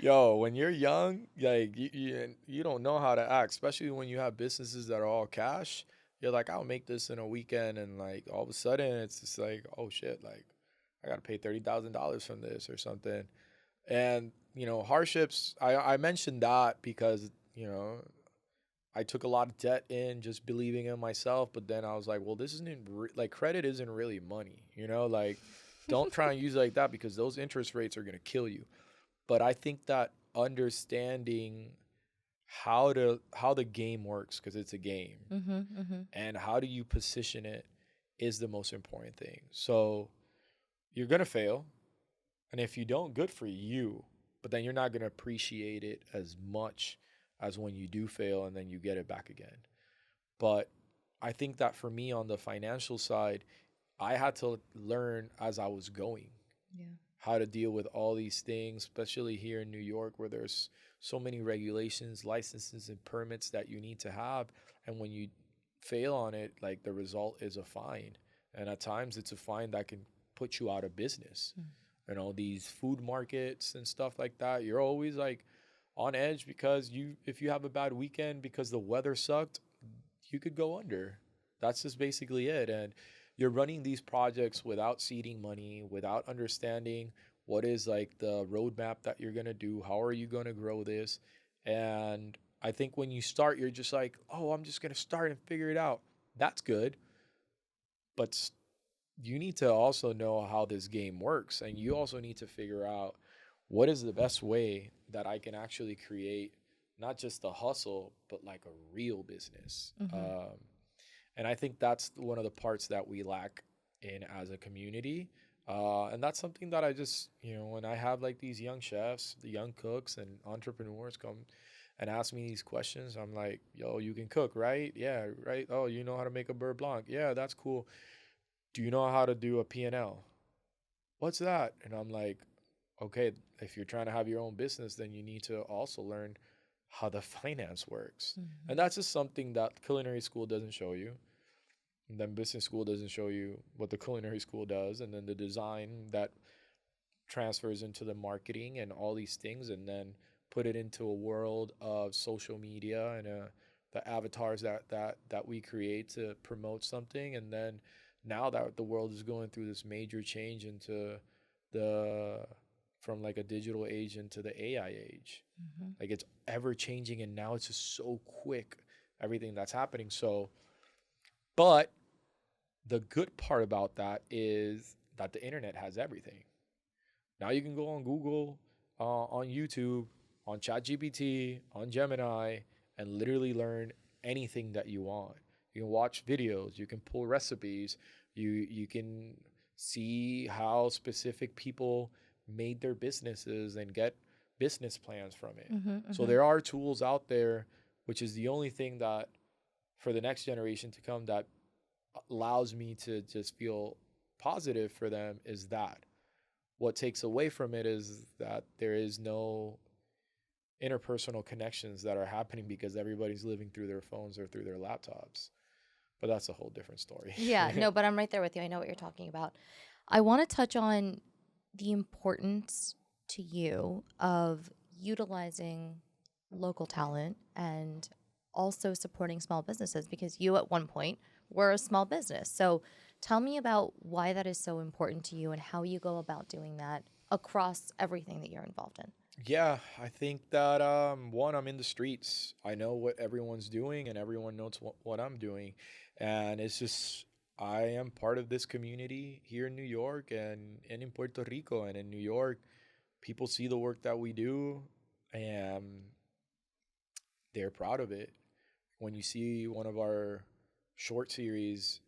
Yo, when you're young, like you don't know how to act, especially when you have businesses that are all cash. You're like, I'll make this in a weekend, and like all of a sudden, it's just like, oh shit, like I gotta pay $30,000 from this or something. And you know, hardships. I mentioned that because you know I took a lot of debt in just believing in myself, but then I was like, well, this isn't like credit isn't really money, you know, like. Don't try and use it like that because those interest rates are going to kill you. But I think that understanding how the game works, because it's a game, and how do you position it is the most important thing. So you're going to fail. And if you don't, good for you. But then you're not going to appreciate it as much as when you do fail and then you get it back again. But I think that for me on the financial side, I had to learn as I was going how to deal with all these things, especially here in New York where there's so many regulations, licenses, and permits that you need to have. And when you fail on it, like the result is a fine. And at times it's a fine that can put you out of business. You know, these food markets and stuff like that, you're always like on edge because if you have a bad weekend because the weather sucked, you could go under. That's just basically it. And you're running these projects without seeding money, without understanding what is like the roadmap that you're going to do. How are you going to grow this? And I think when you start, you're just like, oh, I'm just going to start and figure it out. That's good. But you need to also know how this game works. And you also need to figure out what is the best way that I can actually create not just a hustle, but like a real business. And I think that's one of the parts that we lack in as a community. And that's something that I just, you know, when I have like these young chefs, the young cooks and entrepreneurs come and ask me these questions, I'm like, yo, you can cook, right? Yeah, right. Oh, you know how to make a beurre blanc. Yeah, that's cool. Do you know how to do a P&L? What's that? And I'm like, okay, if you're trying to have your own business, then you need to also learn how the finance works. Mm-hmm. And that's just something that culinary school doesn't show you. And then business school doesn't show you what the culinary school does. And then the design that transfers into the marketing and all these things. And then put it into a world of social media and the avatars that we create to promote something. And then now that the world is going through this major change into the from like a digital age into the AI age. Mm-hmm. Like it's ever changing and now it's just so quick, everything that's happening. So, but the good part about that is that the internet has everything. Now you can go on Google, on YouTube, on ChatGPT, on Gemini, and literally learn anything that you want. You can watch videos, you can pull recipes, you can see how specific people made their businesses and get business plans from it. Mm-hmm. So Mm-hmm. there are tools out there, which is the only thing that for the next generation to come that allows me to just feel positive for them is that. What takes away from it is that there is no interpersonal connections that are happening because everybody's living through their phones or through their laptops. But that's a whole different story. Yeah, no, but I'm right there with you. I know what you're talking about. I want to touch on the importance to you of utilizing local talent and also supporting small businesses because you at one point were a small business. So tell me about why that is so important to you and how you go about doing that across everything that you're involved in. Yeah, I think that one, I'm in the streets. I know what everyone's doing, and everyone knows what I'm doing, and it's just I am part of this community here in New York and in Puerto Rico, and in New York, people see the work that we do, and they're proud of it. When you see one of our short series,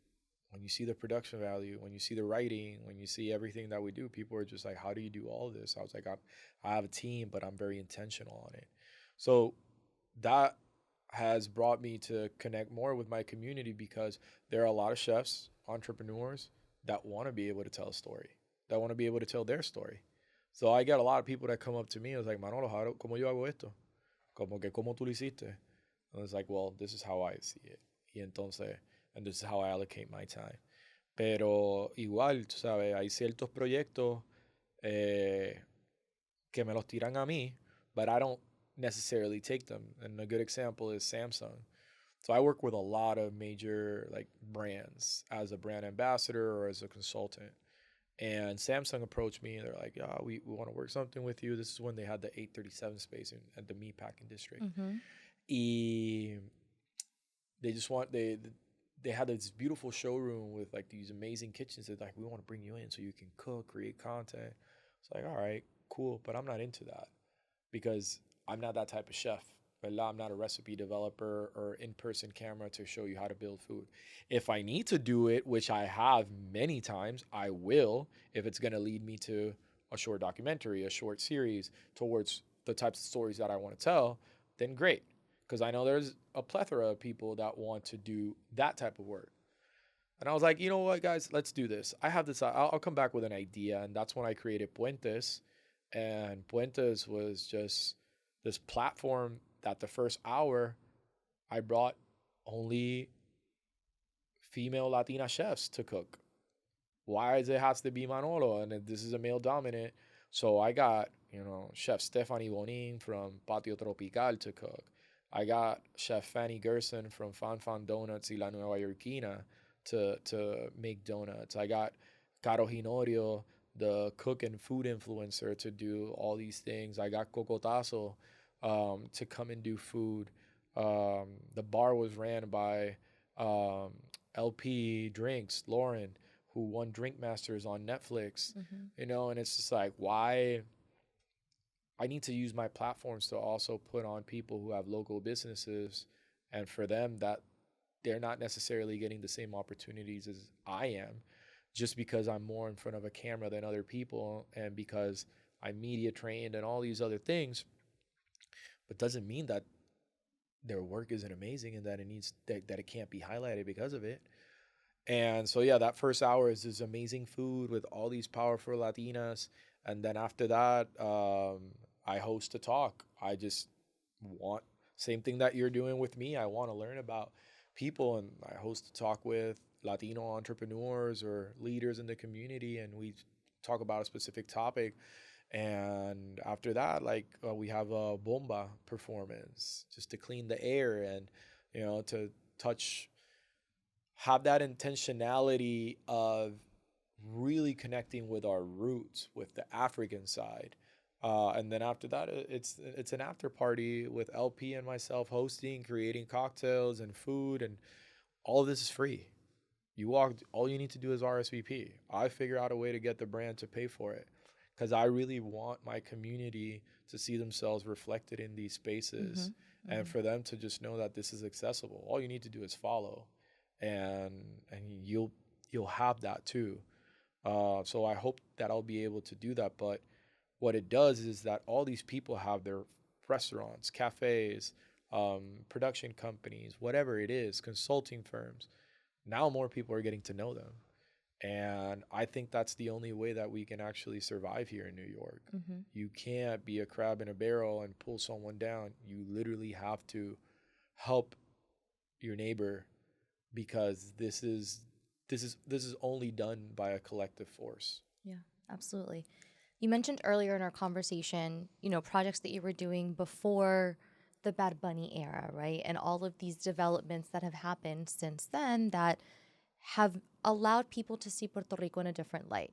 when you see the production value, when you see the writing, when you see everything that we do, people are just like, "How do you do all of this?" I was like, I have a team, but I'm very intentional on it. So that has brought me to connect more with my community because there are a lot of chefs, entrepreneurs that want to be able to tell a story, that want to be able to tell their story. So I get a lot of people that come up to me. I was like, Manolo, ¿cómo yo hago esto? Como que, ¿cómo tú lo hiciste? And it's like, well, this is how I see it. Y entonces, and this is how I allocate my time. Pero igual, tú sabes, hay ciertos proyectos eh, que me los tiran a mí, but I don't necessarily take them. And a good example is Samsung. So I work with a lot of major like brands as a brand ambassador or as a consultant. And Samsung approached me and they're like, yeah, we want to work something with you. This is when they had the 837 space at the meatpacking district. Mm-hmm. Y they just want they had this beautiful showroom with like these amazing kitchens. They're like, we want to bring you in so you can cook, create content. It's like, all right, cool, but I'm not into that because I'm not that type of chef. I'm not a recipe developer or in-person camera to show you how to build food. If I need to do it, which I have many times, I will if it's going to lead me to a short documentary, a short series towards the types of stories that I want to tell, then great. Because I know there's a plethora of people that want to do that type of work. And I was like, you know what, guys, let's do this. I have this, I'll come back with an idea. And that's when I created Puentes. And Puentes was just this platform that the first hour I brought only female Latina chefs to cook. Why does it has to be Manolo? And this is a male dominant. So I got, Chef Stephanie Bonin from Patio Tropical to cook. I got Chef Fanny Gerson from Fan Fan Donuts y La Nueva Yorkina to make donuts. I got Caro Hinorio, the cook and food influencer, to do all these things. I got Cocotazo to come and do food. The bar was ran by LP Drinks, Lauren, who won Drink Masters on Netflix. Mm-hmm. And it's just like, why? I need to use my platforms to also put on people who have local businesses, and for them that they're not necessarily getting the same opportunities as I am, just because I'm more in front of a camera than other people, and because I'm media trained and all these other things, but doesn't mean that their work isn't amazing and that it can't be highlighted because of it. And so yeah, that first hour is this amazing food with all these powerful Latinas. And then after that, I host a talk. I just want, same thing that you're doing with me. I want to learn about people, and I host a talk with Latino entrepreneurs or leaders in the community, and we talk about a specific topic. And after that, like we have a bomba performance just to clean the air and, to touch, have that intentionality of really connecting with our roots, with the African side. And then after that, it's an after party with LP and myself hosting, creating cocktails and food, and all of this is free. All you need to do is RSVP. I figure out a way to get the brand to pay for it because I really want my community to see themselves reflected in these spaces, and for them to just know that this is accessible. All you need to do is follow, and you'll have that too. So I hope that I'll be able to do that. But what it does is that all these people have their restaurants, cafes, production companies, whatever it is, consulting firms. Now more people are getting to know them. And I think that's the only way that we can actually survive here in New York. You can't be a crab in a barrel and pull someone down. You literally have to help your neighbor, because this is only done by a collective force. Yeah, absolutely. You mentioned earlier in our conversation, projects that you were doing before the Bad Bunny era, right? And all of these developments that have happened since then that have allowed people to see Puerto Rico in a different light.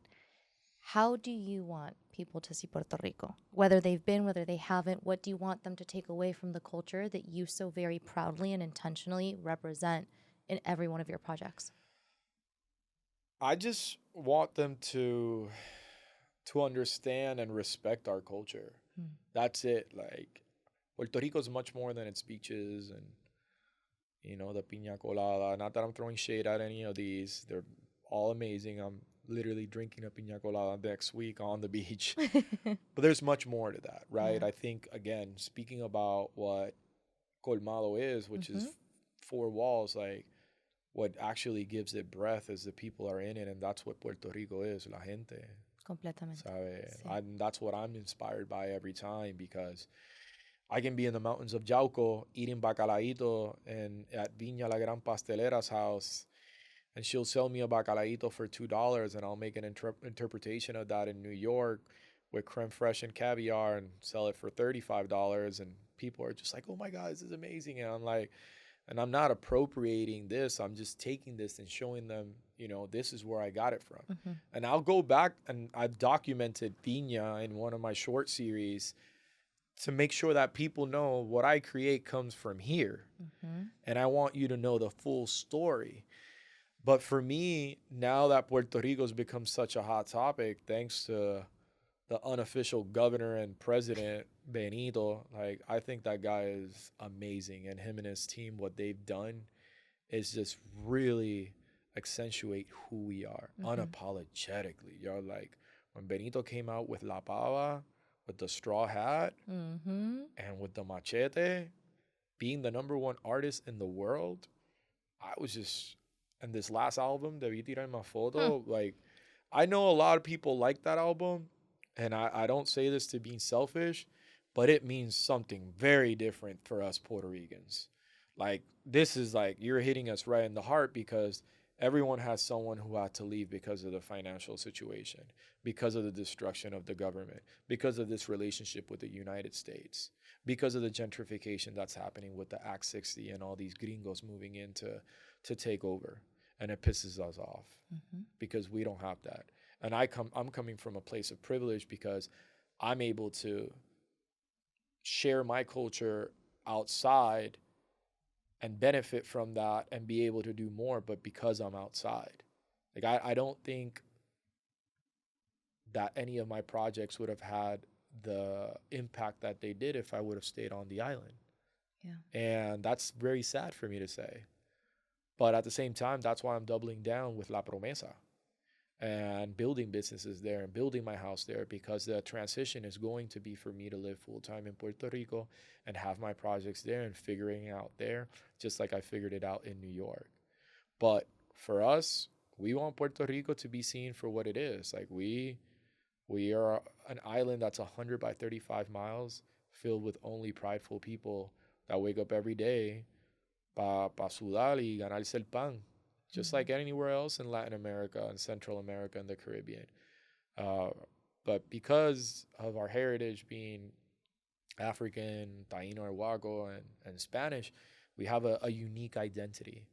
How do you want people to see Puerto Rico? Whether they've been, whether they haven't, what do you want them to take away from the culture that you so very proudly and intentionally represent in every one of your projects? I just want them to understand and respect our culture. That's it. Like, Puerto Rico is much more than its beaches and, the piña colada. Not that I'm throwing shade at any of these. They're all amazing. I'm literally drinking a piña colada next week on the beach. But there's much more to that, right? Yeah. I think, again, speaking about what Colmado is, which is four walls, like, what actually gives it breath is the people are in it, and that's what Puerto Rico is, la gente. Completamente. Sabe? Sí. That's what I'm inspired by every time, because I can be in the mountains of Yauco eating bacalaíto and at Viña La Gran Pastelera's house, and she'll sell me a bacalaíto for $2, and I'll make an interpretation of that in New York with creme fraiche and caviar and sell it for $35, and people are just like, oh my God, this is amazing. And I'm like, and I'm not appropriating this. I'm just taking this and showing them, this is where I got it from. And I'll go back, and I've documented Piña in one of my short series to make sure that people know what I create comes from here. And I want you to know the full story. But for me, now that Puerto Rico's become such a hot topic, thanks to the unofficial governor and president, Benito, like, I think that guy is amazing. And him and his team, what they've done is just really accentuate who we are unapologetically. Like, when Benito came out with La Pava, with the straw hat, and with the machete, being the #1 artist in the world, I was just, and this last album, Debí Tirar Más Foto, like, I know a lot of people like that album, and I don't say this to being selfish, but it means something very different for us Puerto Ricans. Like, this is like, you're hitting us right in the heart, because everyone has someone who had to leave because of the financial situation, because of the destruction of the government, because of this relationship with the United States, because of the gentrification that's happening with the Act 60 and all these gringos moving in to take over. And it pisses us off because we don't have that. And I'm coming from a place of privilege, because I'm able to share my culture outside and benefit from that and be able to do more, but because I'm outside. Like, I don't think that any of my projects would have had the impact that they did if I would have stayed on the island. Yeah. And that's very sad for me to say. But at the same time, that's why I'm doubling down with La Promesa and building businesses there and building my house there, because the transition is going to be for me to live full-time in Puerto Rico and have my projects there and figuring out there, just like I figured it out in New York. But for us, we want Puerto Rico to be seen for what it is. Like, we are an island that's 100 by 35 miles filled with only prideful people that wake up every day pa sudar y ganarse el pan, just like anywhere else in Latin America and Central America and the Caribbean. Uh, but because of our heritage being African, Taino, Arhuaco, and Spanish, we have a unique identity.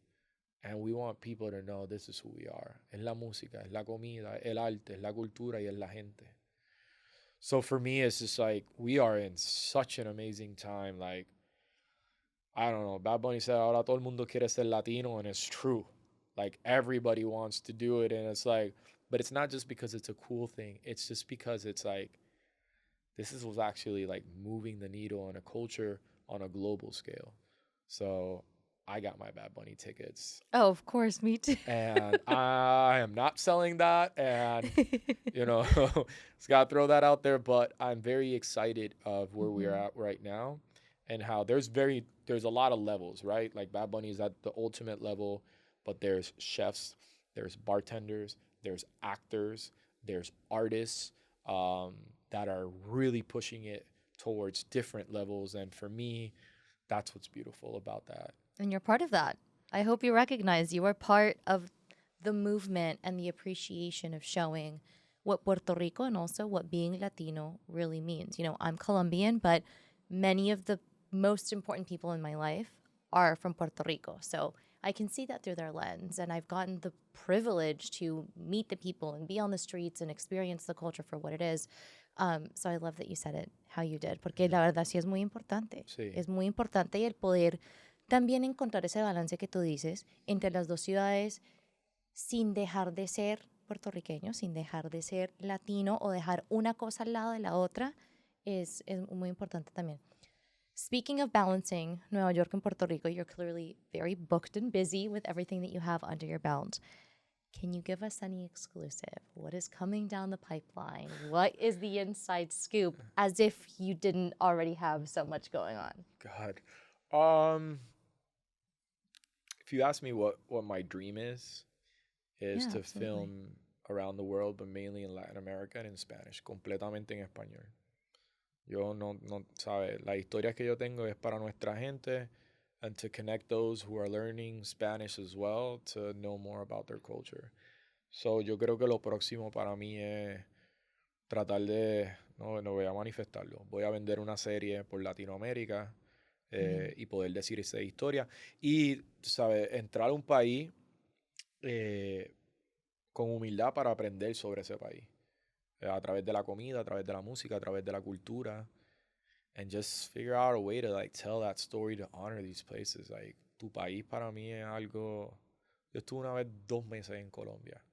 And we want people to know this is who we are. Es la música, es la comida, el arte, es la cultura y es la gente. So for me, it's just like we are in such an amazing time. Like, I don't know, Bad Bunny said, ahora todo el mundo quiere ser latino, and it's true. Like, everybody wants to do it, and it's like, but it's not just because it's a cool thing. It's just because it's like, was actually like moving the needle on a culture on a global scale. So I got my Bad Bunny tickets. Oh, of course, me too. And I am not selling that. And, just got to throw that out there. But I'm very excited of where we're at right now and how there's a lot of levels, right? Like Bad Bunny is at the ultimate level, but there's chefs, there's bartenders, there's actors, there's artists that are really pushing it towards different levels. And for me, that's what's beautiful about that. And you're part of that. I hope you recognize you are part of the movement and the appreciation of showing what Puerto Rico and also what being Latino really means. I'm Colombian, but many of the most important people in my life are from Puerto Rico. So I can see that through their lens. And I've gotten the privilege to meet the people and be on the streets and experience the culture for what it is. So I love that you said it how you did, porque la verdad sí es muy importante. Sí. Es muy importante y el poder también encontrar ese balance que tú dices entre las dos ciudades sin dejar de ser puertorriqueño, sin dejar de ser latino o dejar una cosa al lado de la otra es muy importante también. Speaking of balancing Nueva York and Puerto Rico, you're clearly very booked and busy with everything that you have under your belt. Can you give us any exclusive? What is coming down the pipeline? What is the inside scoop, as if you didn't already have so much going on? God. If you ask me what my dream is to film around the world, but mainly in Latin America and in Spanish, completamente en español. Yo no, sabe, la historia que yo tengo es para nuestra gente and to connect those who are learning Spanish as well to know more about their culture. So yo creo que lo próximo para mí es tratar de, no voy a manifestarlo, voy a vender una serie por Latinoamérica y poder decir esa historia y, ¿sabes? Entrar a un país con humildad para aprender sobre ese país. A través de la comida, a través de la música, a través de la cultura. And just figure out a way to like tell that story to honor these places. Like, tu país para mí es algo... Yo estuve una vez 2 meses en Colombia.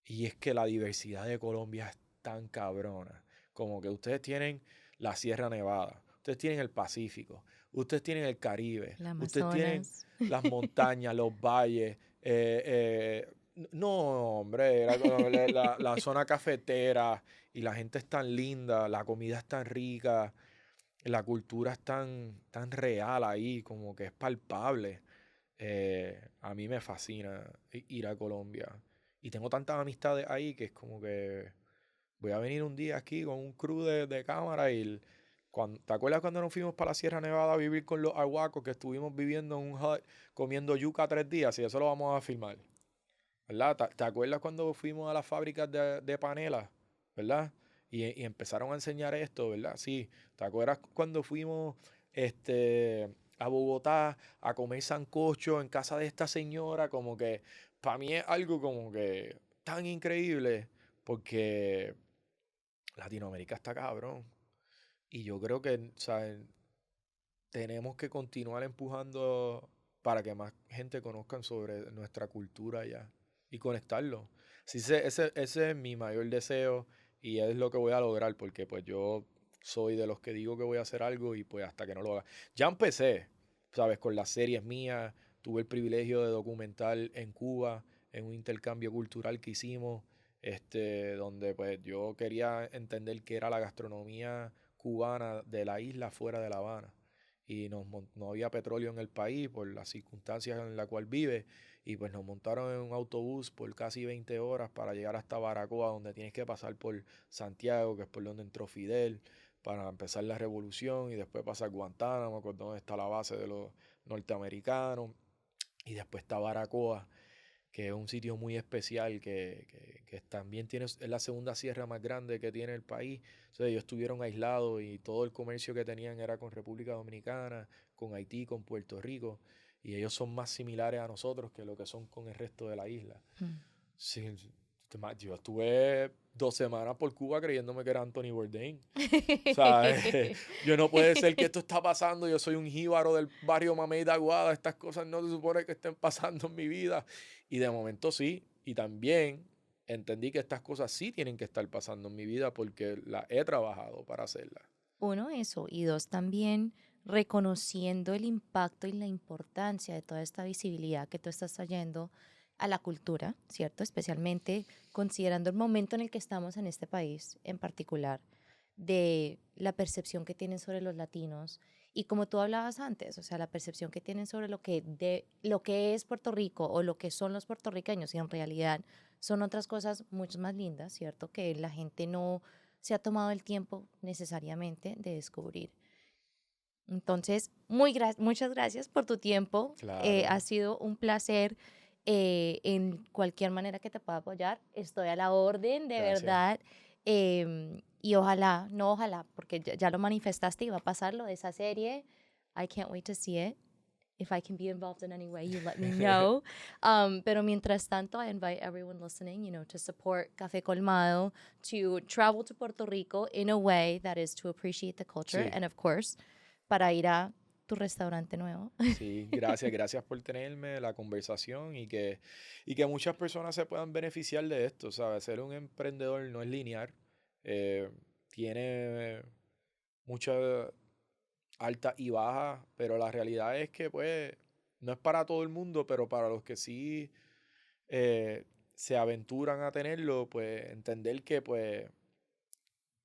Y es que la diversidad de Colombia es tan cabrona. Como que ustedes tienen la Sierra Nevada, ustedes tienen el Pacífico, ustedes tienen el Caribe, ustedes tienen las montañas, los valles. No, hombre, la zona cafetera y la gente es tan linda, la comida es tan rica, la cultura es tan real ahí, como que es palpable. A mí me fascina ir a Colombia. Y tengo tantas amistades ahí que es como que voy a venir un día aquí con un crew de cámara y... ¿Te acuerdas cuando nos fuimos para la Sierra Nevada a vivir con los arhuacos que estuvimos viviendo en un hut comiendo yuca 3 días? Y eso lo vamos a filmar, ¿verdad? ¿Te acuerdas cuando fuimos a las fábricas de panelas, ¿verdad? Y empezaron a enseñar esto, ¿verdad? Sí. ¿Te acuerdas cuando fuimos a Bogotá a comer sancocho en casa de esta señora? Como que para mí es algo como que tan increíble porque Latinoamérica está cabrón. Y yo creo que, ¿saben? Tenemos que continuar empujando para que más gente conozcan sobre nuestra cultura allá y conectarlo. Sí, ese es mi mayor deseo y es lo que voy a lograr porque pues yo soy de los que digo que voy a hacer algo y pues hasta que no lo haga. Ya empecé, ¿sabes? Con las series mías, tuve el privilegio de documentar en Cuba, en un intercambio cultural que hicimos, donde pues yo quería entender qué era la gastronomía cubana de la isla fuera de La Habana. y no había petróleo en el país por las circunstancias en las cuales vive, y pues nos montaron en un autobús por casi 20 horas para llegar hasta Baracoa, donde tienes que pasar por Santiago, que es por donde entró Fidel, para empezar la revolución, y después pasar Guantánamo, que es donde está la base de los norteamericanos, y después está Baracoa, que es un sitio muy especial, que también es la segunda sierra más grande que tiene el país. Entonces ellos estuvieron aislados y todo el comercio que tenían era con República Dominicana, con Haití, con Puerto Rico, y ellos son más similares a nosotros que lo que son con el resto de la isla. Sí, yo estuve 2 semanas por Cuba creyéndome que era Anthony Bourdain. O sea, yo no puede ser que esto está pasando. Yo soy un jíbaro del barrio Mamey de Aguada. Estas cosas no se supone que estén pasando en mi vida. Y de momento sí. Y también entendí que estas cosas sí tienen que estar pasando en mi vida porque las he trabajado para hacerlas. Uno, eso. Y dos, también reconociendo el impacto y la importancia de toda esta visibilidad que tú estás trayendo a la cultura, ¿cierto? Especialmente considerando el momento en el que estamos en este país en particular, de la percepción que tienen sobre los latinos y como tú hablabas antes, o sea, la percepción que tienen sobre lo que es Puerto Rico o lo que son los puertorriqueños y en realidad son otras cosas mucho más lindas, ¿cierto? Que la gente no se ha tomado el tiempo necesariamente de descubrir. Entonces, muchas gracias por tu tiempo. Claro. Ha sido un placer. En cualquier manera que te pueda apoyar, estoy a la orden, de Gracias. verdad. Y ojalá, no ojalá, porque ya lo manifestaste y va a pasar lo de esa serie. I can't wait to see it. If I can be involved in any way, you let me know. Pero mientras tanto, I invite everyone listening, to support Café Colmado, to travel to Puerto Rico in a way that is to appreciate the culture, Sí. and of course, para ir a tu restaurante nuevo. Sí, gracias por tenerme la conversación y que muchas personas se puedan beneficiar de esto, ¿sabes? Ser un emprendedor no es lineal, tiene muchas altas y bajas, pero la realidad es que pues no es para todo el mundo, pero para los que sí se aventuran a tenerlo, pues entender que pues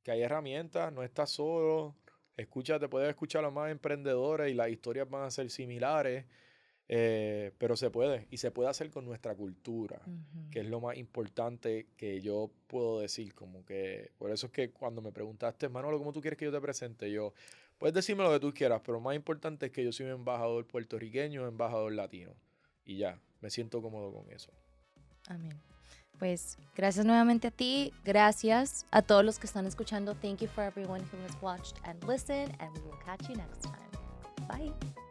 que hay herramientas, no estás solo, te puedes escuchar a los más emprendedores y las historias van a ser similares, pero y se puede hacer con nuestra cultura, que es lo más importante que yo puedo decir, como que, por eso es que cuando me preguntaste, Manolo, ¿cómo tú quieres que yo te presente? Yo, puedes decirme lo que tú quieras, pero lo más importante es que yo soy un embajador puertorriqueño, un embajador latino, y ya, me siento cómodo con eso. Amén. Pues gracias nuevamente a ti, gracias a todos los que están escuchando. Thank you for everyone who has watched and listened, and we will catch you next time. Bye.